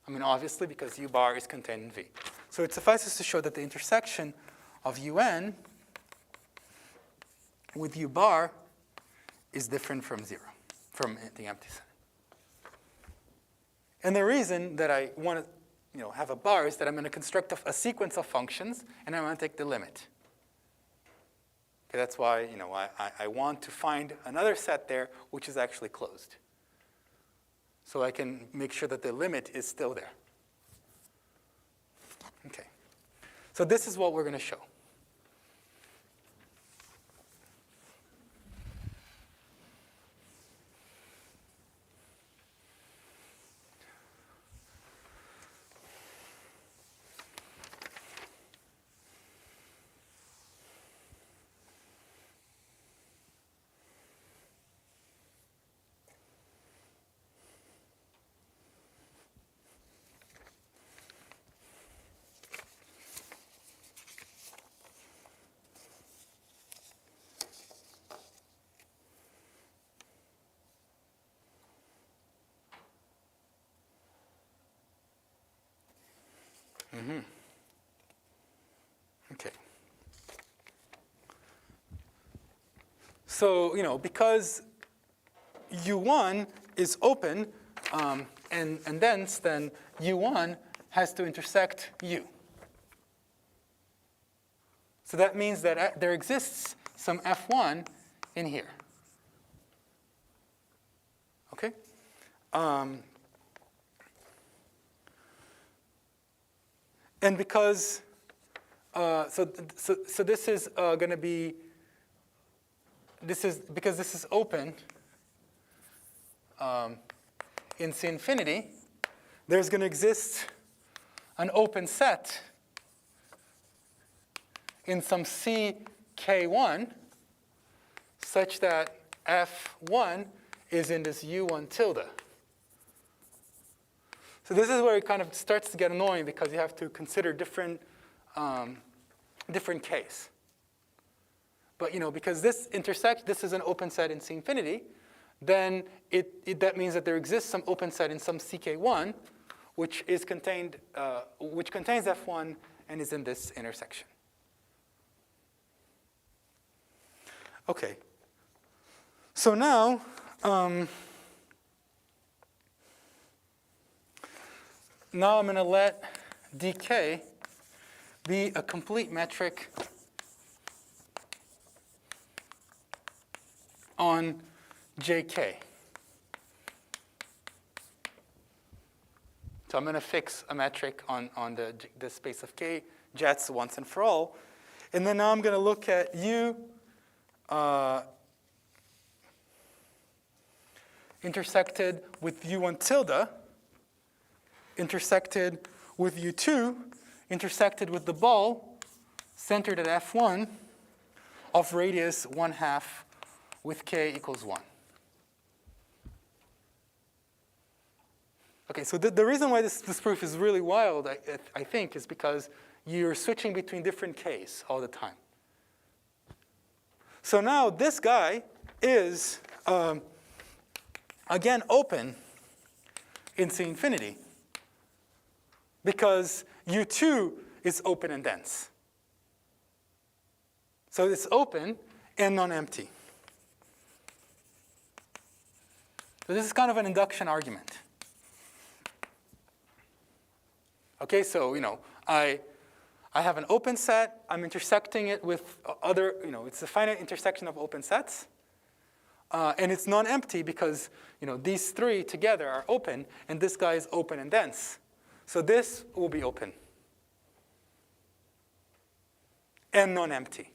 I mean, obviously, because U bar is contained in V. So it suffices to show that the intersection of UN with U bar is different from zero, from the empty set. And the reason that I want to have a bar is that I'm going to construct a sequence of functions, and I'm going to take the limit. Okay, that's why I want to find another set there which is actually closed. So I can make sure that the limit is still there. Okay. So this is what we're going to show. Okay. So, because U1 is open, and dense, then U1 has to intersect U. So that means that there exists some F1 in here. Okay? And because, so this is going to be, because this is open in C infinity, there's going to exist an open set in some CK1 such that F1 is in this U1 tilde. So this is where it kind of starts to get annoying because you have to consider different Ks. But because this is an open set in C infinity, then that means that there exists some open set in some CK1, which contains F1 and is in this intersection. Okay. So now, I'm going to let dk be a complete metric on jk. So I'm going to fix a metric on the space of k jets once and for all. And then now I'm going to look at u intersected with u1 tilde, intersected with u2, intersected with the ball centered at f1 of radius 1/2 with k equals 1. Okay, so the reason why this proof is really wild, I think, is because you're switching between different k's all the time. So now this guy is, again, open in C infinity because U2 is open and dense. So it's open and non-empty. So this is kind of an induction argument. Okay, so, I have an open set. I'm intersecting it with other, it's a finite intersection of open sets. And it's non-empty because, these three together are open, and this guy is open and dense. So this will be open and non-empty.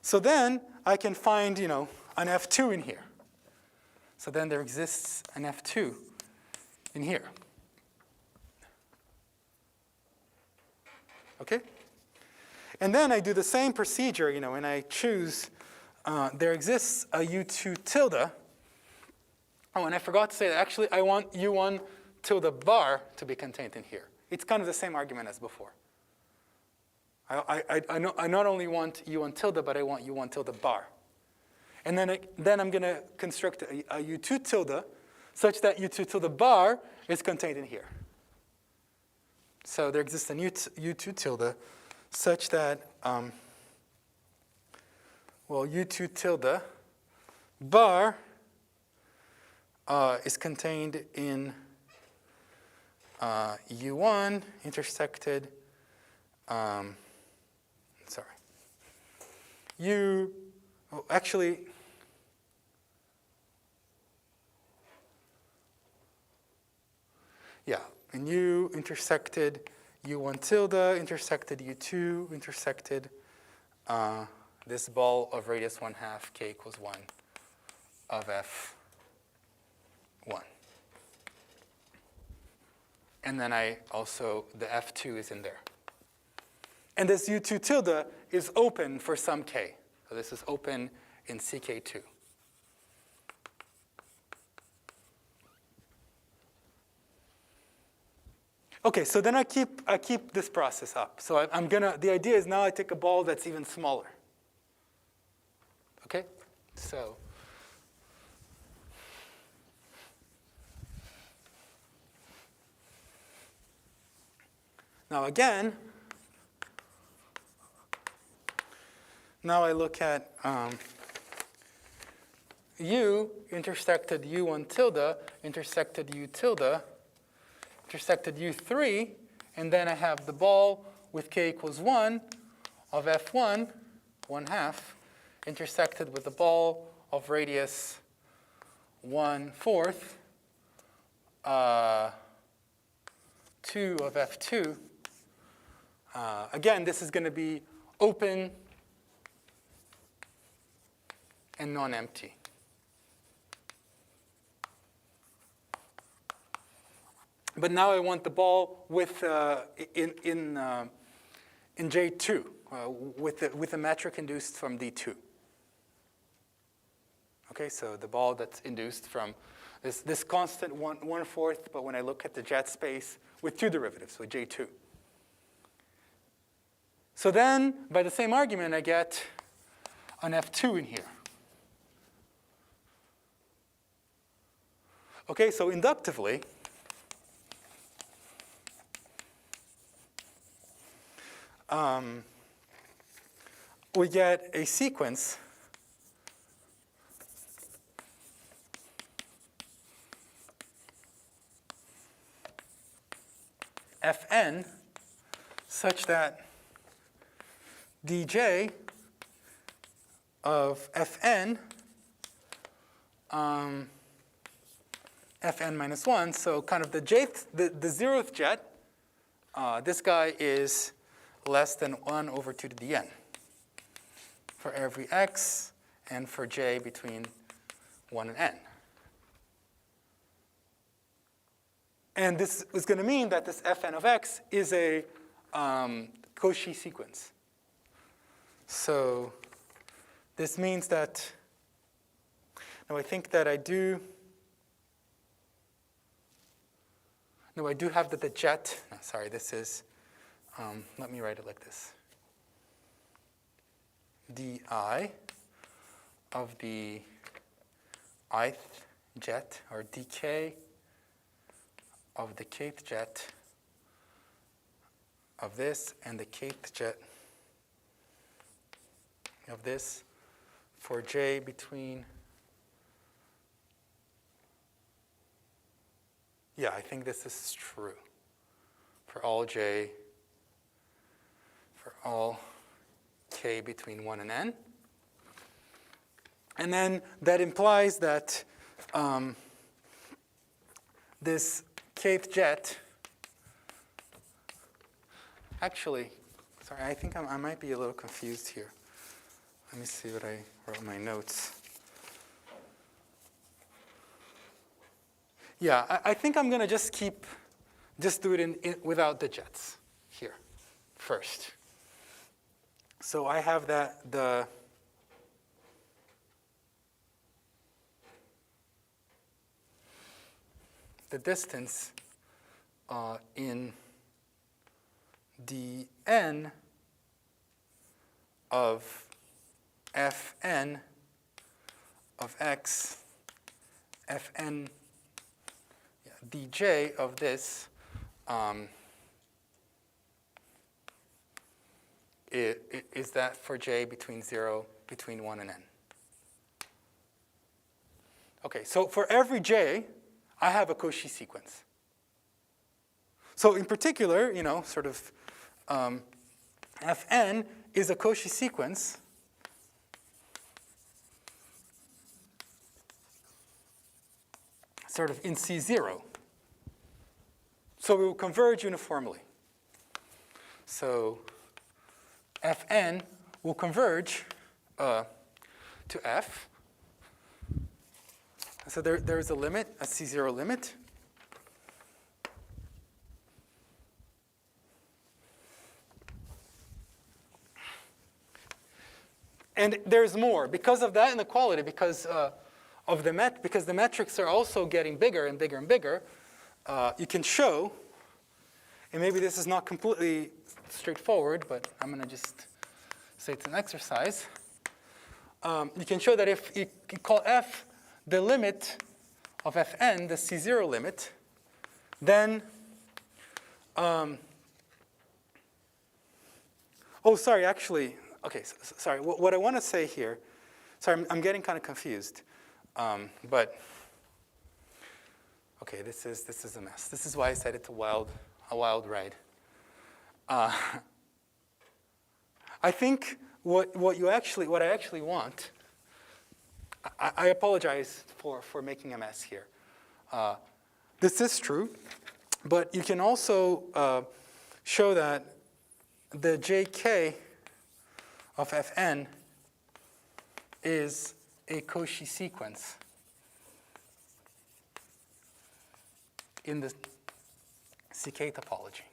So then I can find, an F2 in here. So then there exists an F2 in here. Okay? And then I do the same procedure, and I choose, there exists a U2 tilde. Oh, and I forgot to say that actually I want U1 tilde bar to be contained in here. It's kind of the same argument as before. I not only want U1 tilde, but I want U1 tilde bar. And then I'm going to construct a U2 tilde such that U2 tilde bar is contained in here. So there exists a U2 tilde such that, U2 tilde bar is contained in U1 intersected, and U intersected U1 tilde, intersected U2, intersected this ball of radius 1/2 k equals 1 of F1. And then the F2 is in there. And this U2 tilde is open for some k. So this is open in CK2. Okay, so then I keep this process up. So the idea is now I take a ball that's even smaller. Okay, so Now again, now I look at U intersected U1 tilde, intersected U tilde, intersected U3, and then I have the ball with k equals 1 of F1, 1/2, intersected with the ball of radius 1/4, 2 of F2. Again, this is going to be open and non-empty. But now I want the ball with in J2 with the metric induced from D2. Okay, so the ball that's induced from this constant 1/4, but when I look at the jet space with two derivatives, so J2. So then, by the same argument, I get an F2 in here. Okay, so inductively, we get a sequence Fn such that dj of Fn, Fn minus 1, so kind of the zeroth jet, this guy is less than 1 over 2 to the n for every x and for j between 1 and n. And this is going to mean that this Fn of x is a Cauchy sequence. So this means that, now I think that I do have that the jet, no, sorry, this is, let me write it like this. di of the ith jet, or dk of the kth jet of this and the kth jet of this for j between, yeah, I think this is true for all j, for all k between 1 and n. And then that implies that this kth jet, actually, sorry, I think I might be a little confused here. Let me see what I wrote in my notes. Yeah, I think I'm going to just do it without the jets here first. So I have that the distance in dn of Fn of x, Fn, yeah, dj of this is that for j between 1 and n. Okay, so for every j, I have a Cauchy sequence. So in particular, sort of Fn is a Cauchy sequence sort of in C0. So we will converge uniformly. So Fn will converge to F. So there is a limit, a C0 limit. And there's more. Because of that inequality, because because the metrics are also getting bigger and bigger and bigger, you can show, and maybe this is not completely straightforward, but I'm going to just say it's an exercise. You can show that if you call F the limit of Fn, the C0 limit, then Oh, sorry, actually, okay, sorry. What I want to say here, sorry, I'm getting kind of confused, but okay, this is a mess. This is why I said it's a wild ride. I think what I actually want, I apologize for making a mess here. This is true, but you can also show that the JK of Fn is a Cauchy sequence in the CK topology.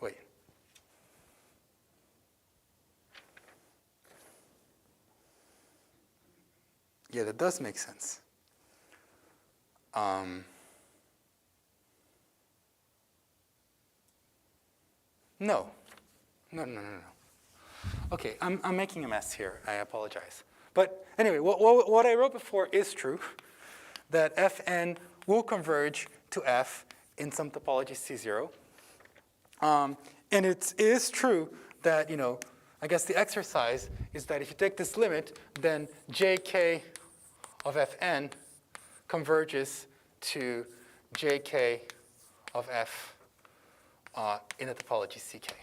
Wait. Yeah, that does make sense. No. Okay, I'm making a mess here. I apologize. But anyway, what I wrote before is true, that Fn will converge to F in some topology C0. And it is true that, I guess the exercise is that if you take this limit, then JK of Fn converges to JK of F in the topology CK.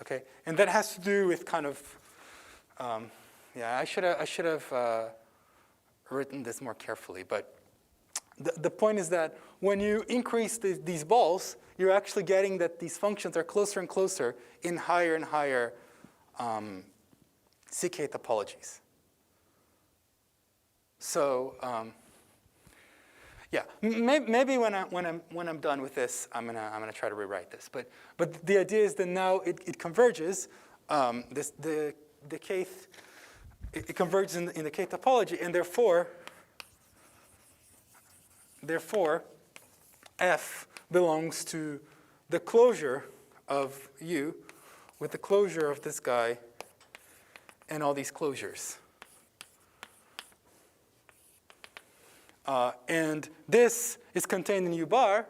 Okay, and that has to do with kind of, I should have written this more carefully, but the point is that when you increase these balls, you're actually getting that these functions are closer and closer in higher and higher CK topologies. So maybe when I'm done with this, I'm gonna try to rewrite this. But the idea is that now it converges. The kth it converges in the kth topology, and therefore F belongs to the closure of U with the closure of this guy and all these closures. And this is contained in U bar,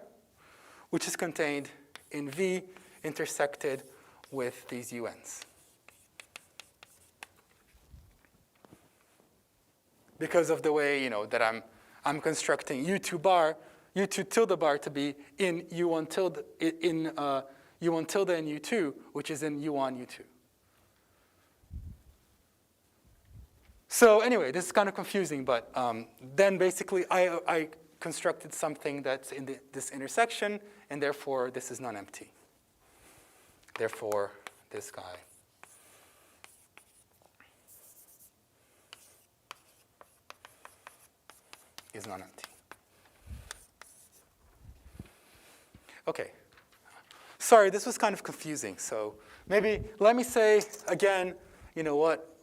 which is contained in V intersected with these UNs. Because of the way that I'm constructing U2 bar, U2 tilde bar to be in U1 tilde U1 tilde and U2, which is in U1 U2. So anyway, this is kind of confusing, but then basically I constructed something that's in this intersection, and therefore this is non-empty. Therefore, this guy is non-empty. Okay. Sorry, this was kind of confusing. So maybe let me say again,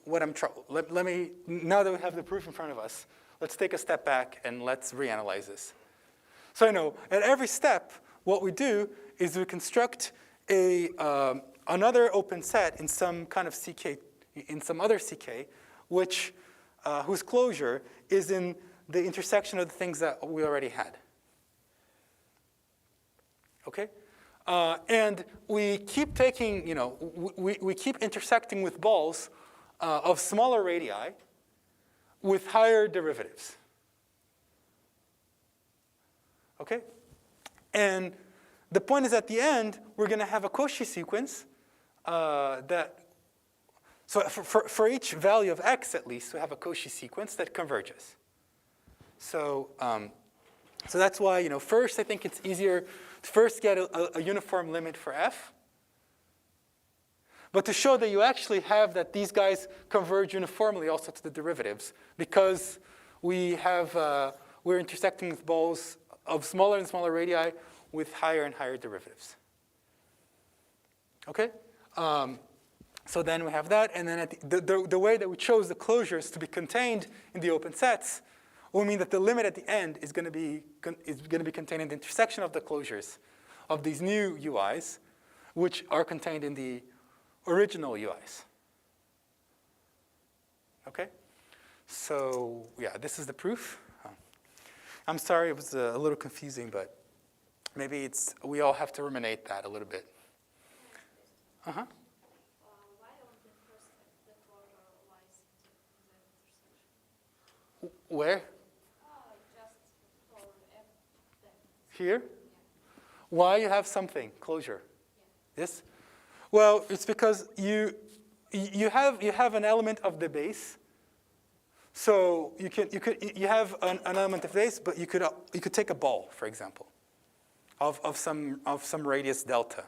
what I'm let me, now that we have the proof in front of us, let's take a step back and let's reanalyze this. So at every step, what we do is we construct another open set in some kind of CK, in some other CK, whose closure is in the intersection of the things that we already had. Okay? And we keep taking, we keep intersecting with balls of smaller radii with higher derivatives. Okay? And the point is at the end, we're going to have a Cauchy sequence so for each value of x at least, we have a Cauchy sequence that converges. So, so that's why, first I think it's easier to first get a uniform limit for f. But to show that you actually have that these guys converge uniformly also to the derivatives, because we're intersecting with balls of smaller and smaller radii with higher and higher derivatives. Okay? So then we have that, and then at the way that we chose the closures to be contained in the open sets will mean that the limit at the end is going to be contained in the intersection of the closures of these new UIs, which are contained in the original UIs. Okay? So yeah, this is the proof. I'm sorry it was a little confusing, but maybe we all have to ruminate that a little bit. Uh-huh. Why on the first step the border lies in the intersection? Where? Just for F then. Here? Why you have something, closure? Yes? Well, it's because you have an element of the base. So you have an element of base, but you could take a ball, for example, of some radius delta.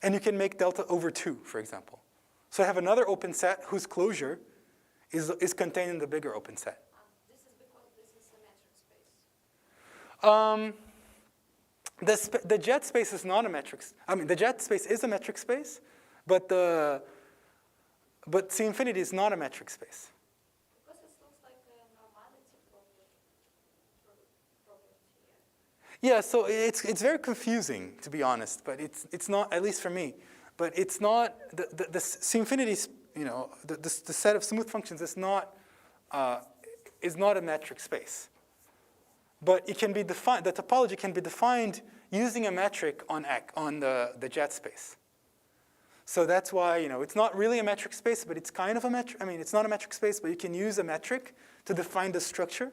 And you can make delta over 2, for example. So I have another open set whose closure is contained in the bigger open set. This is because this is a metric space. The jet space is not a metric. I mean, the jet space is a metric space, but C infinity is not a metric space. Because it looks like a normality property. Yeah, so it's very confusing, to be honest, but it's not, at least for me, but it's not, the C infinity, the set of smooth functions is not a metric space. But it can be defined, the topology can be defined using a metric on the jet space. So that's why, it's not really a metric space, but it's kind of a metric. I mean, it's not a metric space, but you can use a metric to define the structure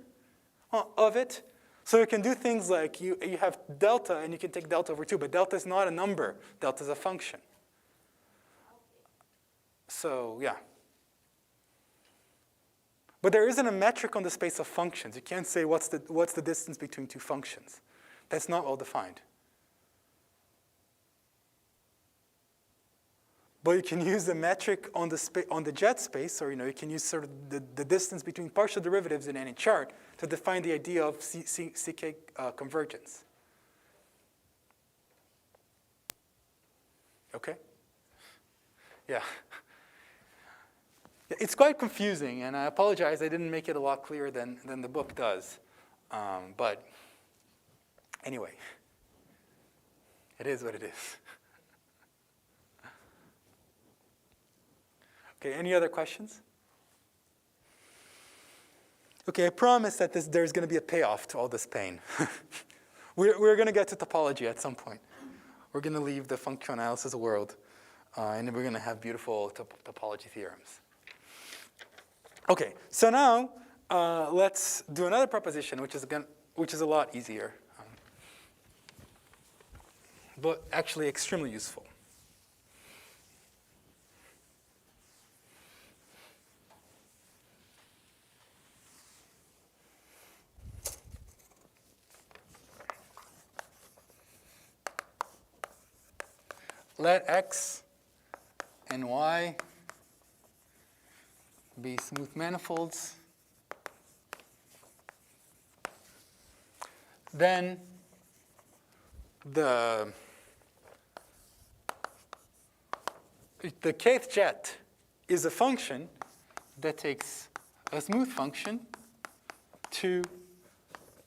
of it. So you can do things like you have delta, and you can take delta over 2, but delta is not a number. Delta is a function. So, yeah. But there isn't a metric on the space of functions. You can't say what's the distance between two functions. That's not well defined. But you can use the metric on the jet space, or you can use sort of the distance between partial derivatives in any chart to define the idea of CK convergence. Okay? Yeah. It's quite confusing, and I apologize I didn't make it a lot clearer than the book does. But anyway, it is what it is. Okay, any other questions? Okay, I promise that there's going to be a payoff to all this pain. We're going to get to topology at some point. We're going to leave the functional analysis world, and then we're going to have beautiful topology theorems. Okay, so now let's do another proposition, which is a lot easier, but actually extremely useful. Let X and Y be smooth manifolds. Then the kth jet is a function that takes a smooth function to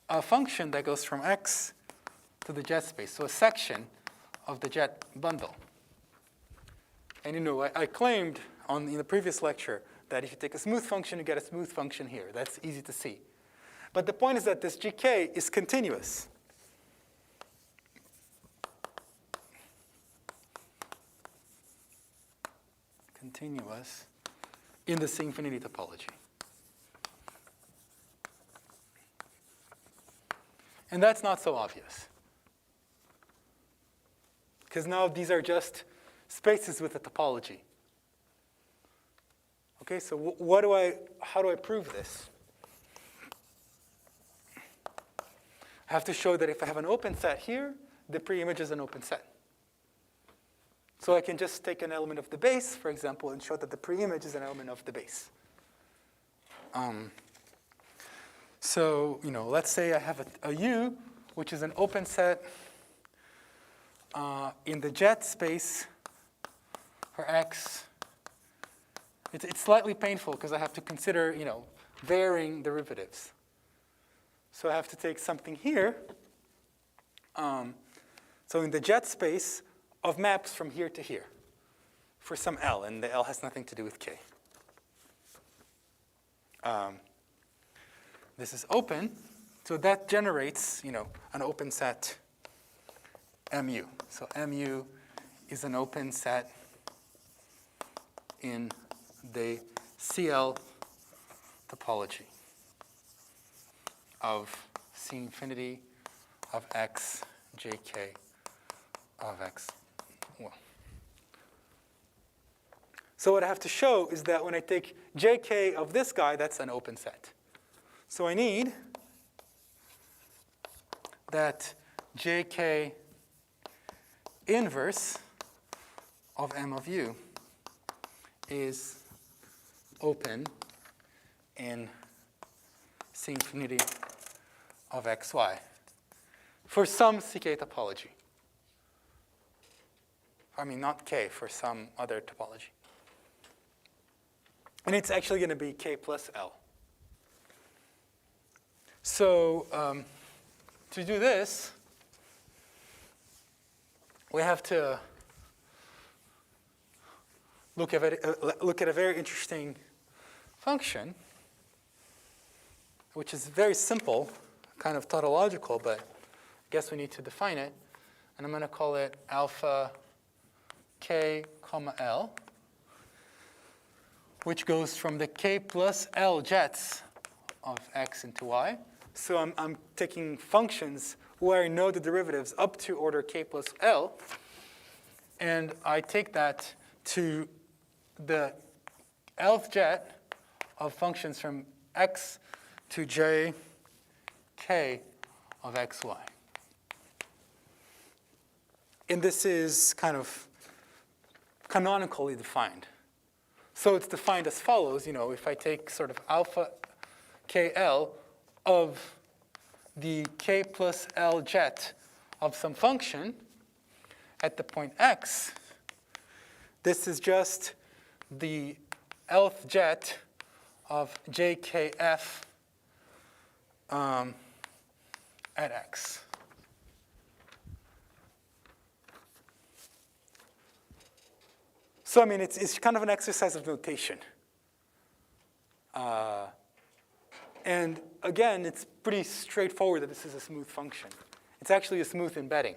a function that goes from X to the jet space, so a section of the jet bundle. And I claimed in the previous lecture that if you take a smooth function, you get a smooth function here. That's easy to see. But the point is that this GK is continuous. Continuous in the C infinity topology. And that's not so obvious. Because now these are just spaces with a topology. Okay, so how do I prove this? I have to show that if I have an open set here, the preimage is an open set. So I can just take an element of the base, for example, and show that the preimage is an element of the base. So, let's say I have a U, which is an open set in the jet space for X. It's slightly painful because I have to consider, varying derivatives. So I have to take something here. So in the jet space of maps from here to here for some L, and the L has nothing to do with K. this is open, so that generates, an open set mu. So mu is an open set in the CL topology of C infinity of x jk of x. Well. So what I have to show is that when I take jk of this guy, that's an open set. So I need that jk inverse of m of u is open in C infinity of xy for some ck topology. I mean, not k, for some other topology. And it's actually going to be k plus L. So to do this, we have to look at a very interesting function, which is very simple, kind of tautological, but I guess we need to define it. And I'm going to call it alpha k comma L, which goes from the k plus L jets of x into y. So I'm taking functions where I know the derivatives up to order k plus L, and I take that to the Lth jet of functions from x to j k of xy. And this is kind of canonically defined. So it's defined as follows, if I take sort of alpha kl of the k plus L jet of some function at the point x, this is just the Lth jet of jkf at x. So I mean, it's kind of an exercise of notation. And again, it's pretty straightforward that this is a smooth function. It's actually a smooth embedding.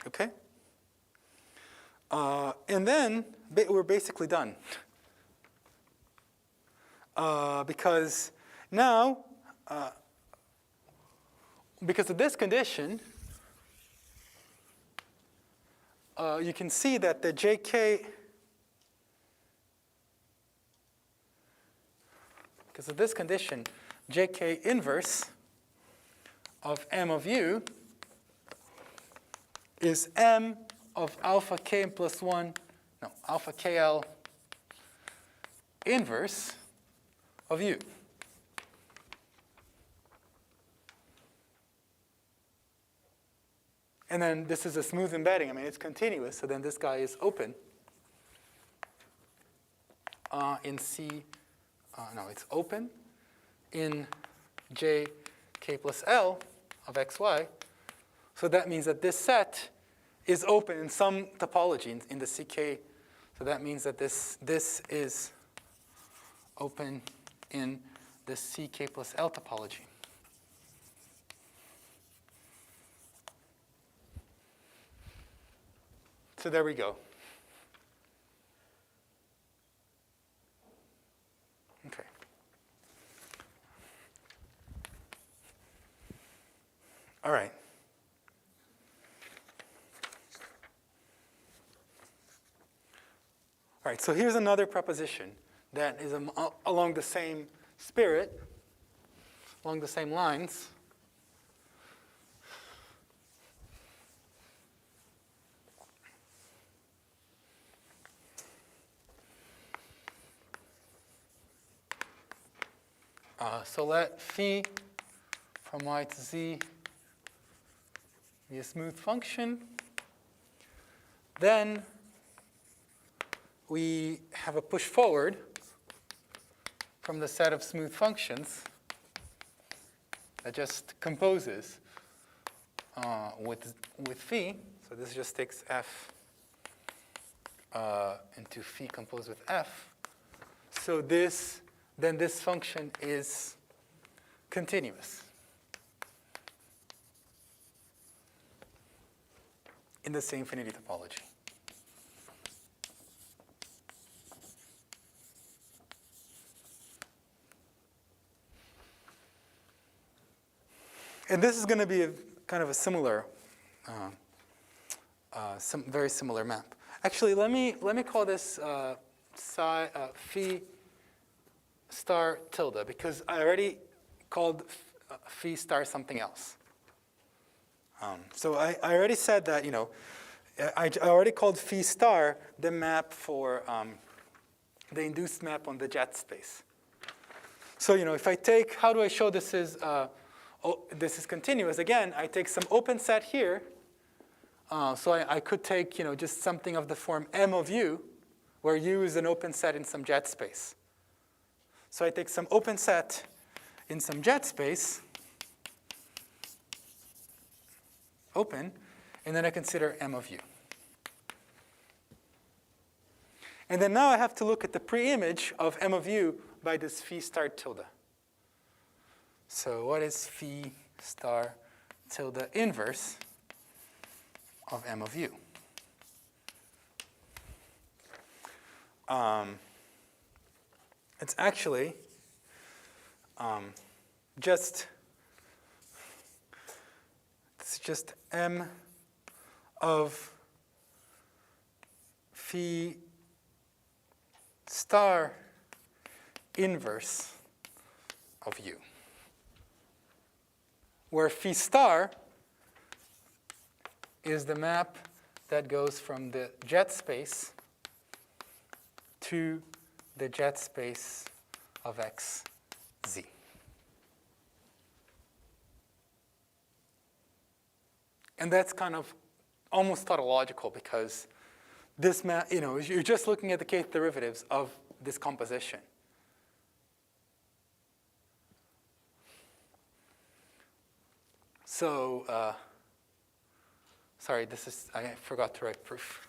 Okay? And then we're basically done. Because now, because of this condition, you can see that the jk, because of this condition, jk inverse of m of u is m of alpha k plus 1, no, alpha kl inverse of u. And then this is a smooth embedding. I mean, it's continuous, so then this guy is open in C, no, it's open in J k plus L of xy. So that means that this set is open in some topology in the CK. So that means that this is open in the CK plus L topology. So there we go. Okay. All right. All right, so here's another proposition that is along the same spirit, along the same lines. So let phi from y to z be a smooth function. Then we have a push forward from the set of smooth functions that just composes with phi. So this just takes f into phi composed with f. So then this function is continuous in the same infinity topology. And this is going to be a kind of a similar, very similar map. Actually, let me call this phi star tilde, because I already called phi star something else. So I already said that, I already called phi star the map for the induced map on the jet space. So, if I take, how do I show this is continuous? Again, I take some open set here. So I could take, just something of the form M of U, where U is an open set in some jet space. So I take some open set in some jet space, open, and then I consider M of U. And then now I have to look at the pre-image of M of U by this phi star tilde. So what is phi star tilde inverse of M of U? It's actually just M of phi star inverse of U, where phi star is the map that goes from the jet space to the jet space of x, z. And that's kind of almost tautological, because this map, you're just looking at the kth derivatives of this composition. So, sorry, I forgot to write proof.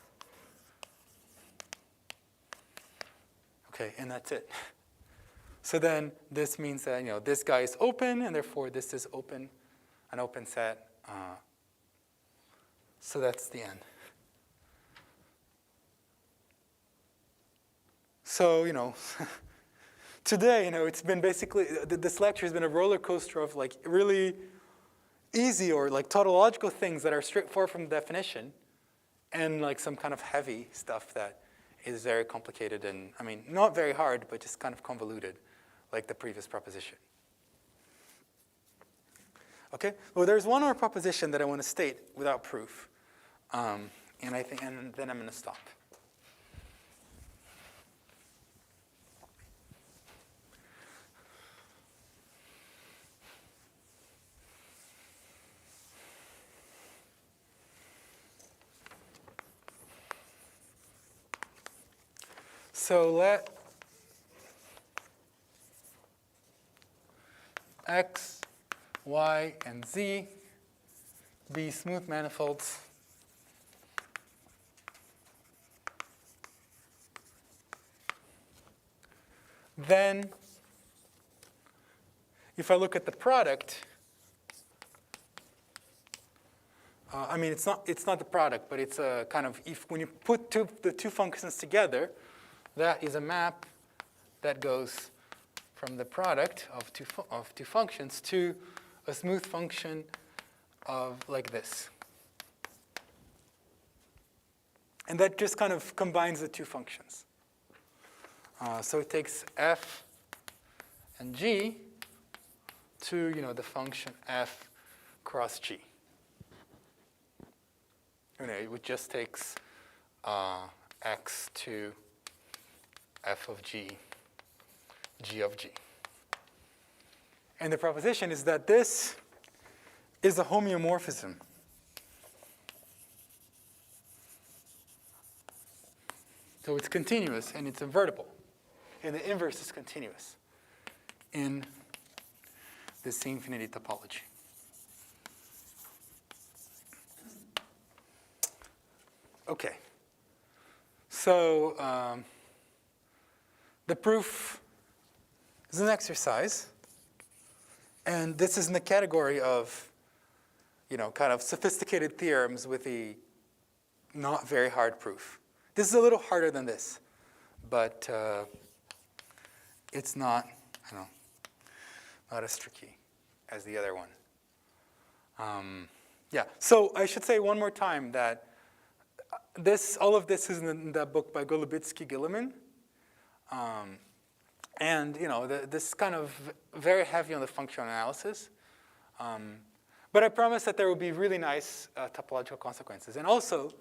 Okay, and that's it. So then this means that, this guy is open, and therefore this is open, an open set. So that's the end. So, today, it's been basically, this lecture has been a roller coaster of really easy or tautological things that are straightforward from the definition, and some kind of heavy stuff that is very complicated and, not very hard, but just kind of convoluted, like the previous proposition. Okay, well, there's one more proposition that I want to state without proof, and then I'm going to stop. So let x, y, and z be smooth manifolds then if I look at the product, it's not the product, but it's a kind of, when you put the two functions together, that is a map that goes from the product of two functions to a smooth function of like this. And that just kind of combines the two functions. So it takes f and g to the function f cross g. It just takes x to f of g, g of g. And the proposition is that this is a homeomorphism. So it's continuous and it's invertible. And the inverse is continuous in the C infinity topology. Okay. So the proof is an exercise, and this is in the category of, kind of sophisticated theorems with a not very hard proof. This is a little harder than this, but it's not, not as tricky as the other one. Yeah, so I should say one more time that all of this is in the book by Golubitsky-Gilliman. And this is kind of very heavy on the functional analysis. But I promise that there will be really nice topological consequences. And also,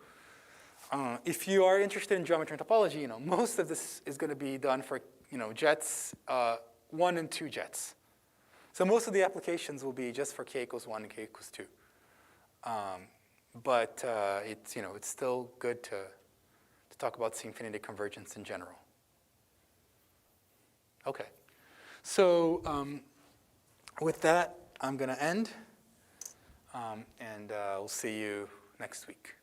if you are interested in geometry and topology, most of this is going to be done for jets 1 and 2 jets. So most of the applications will be just for k equals 1 and k equals 2. But it's still good to talk about C infinity convergence in general. Okay. So with that, I'm going to end. And we'll see you next week.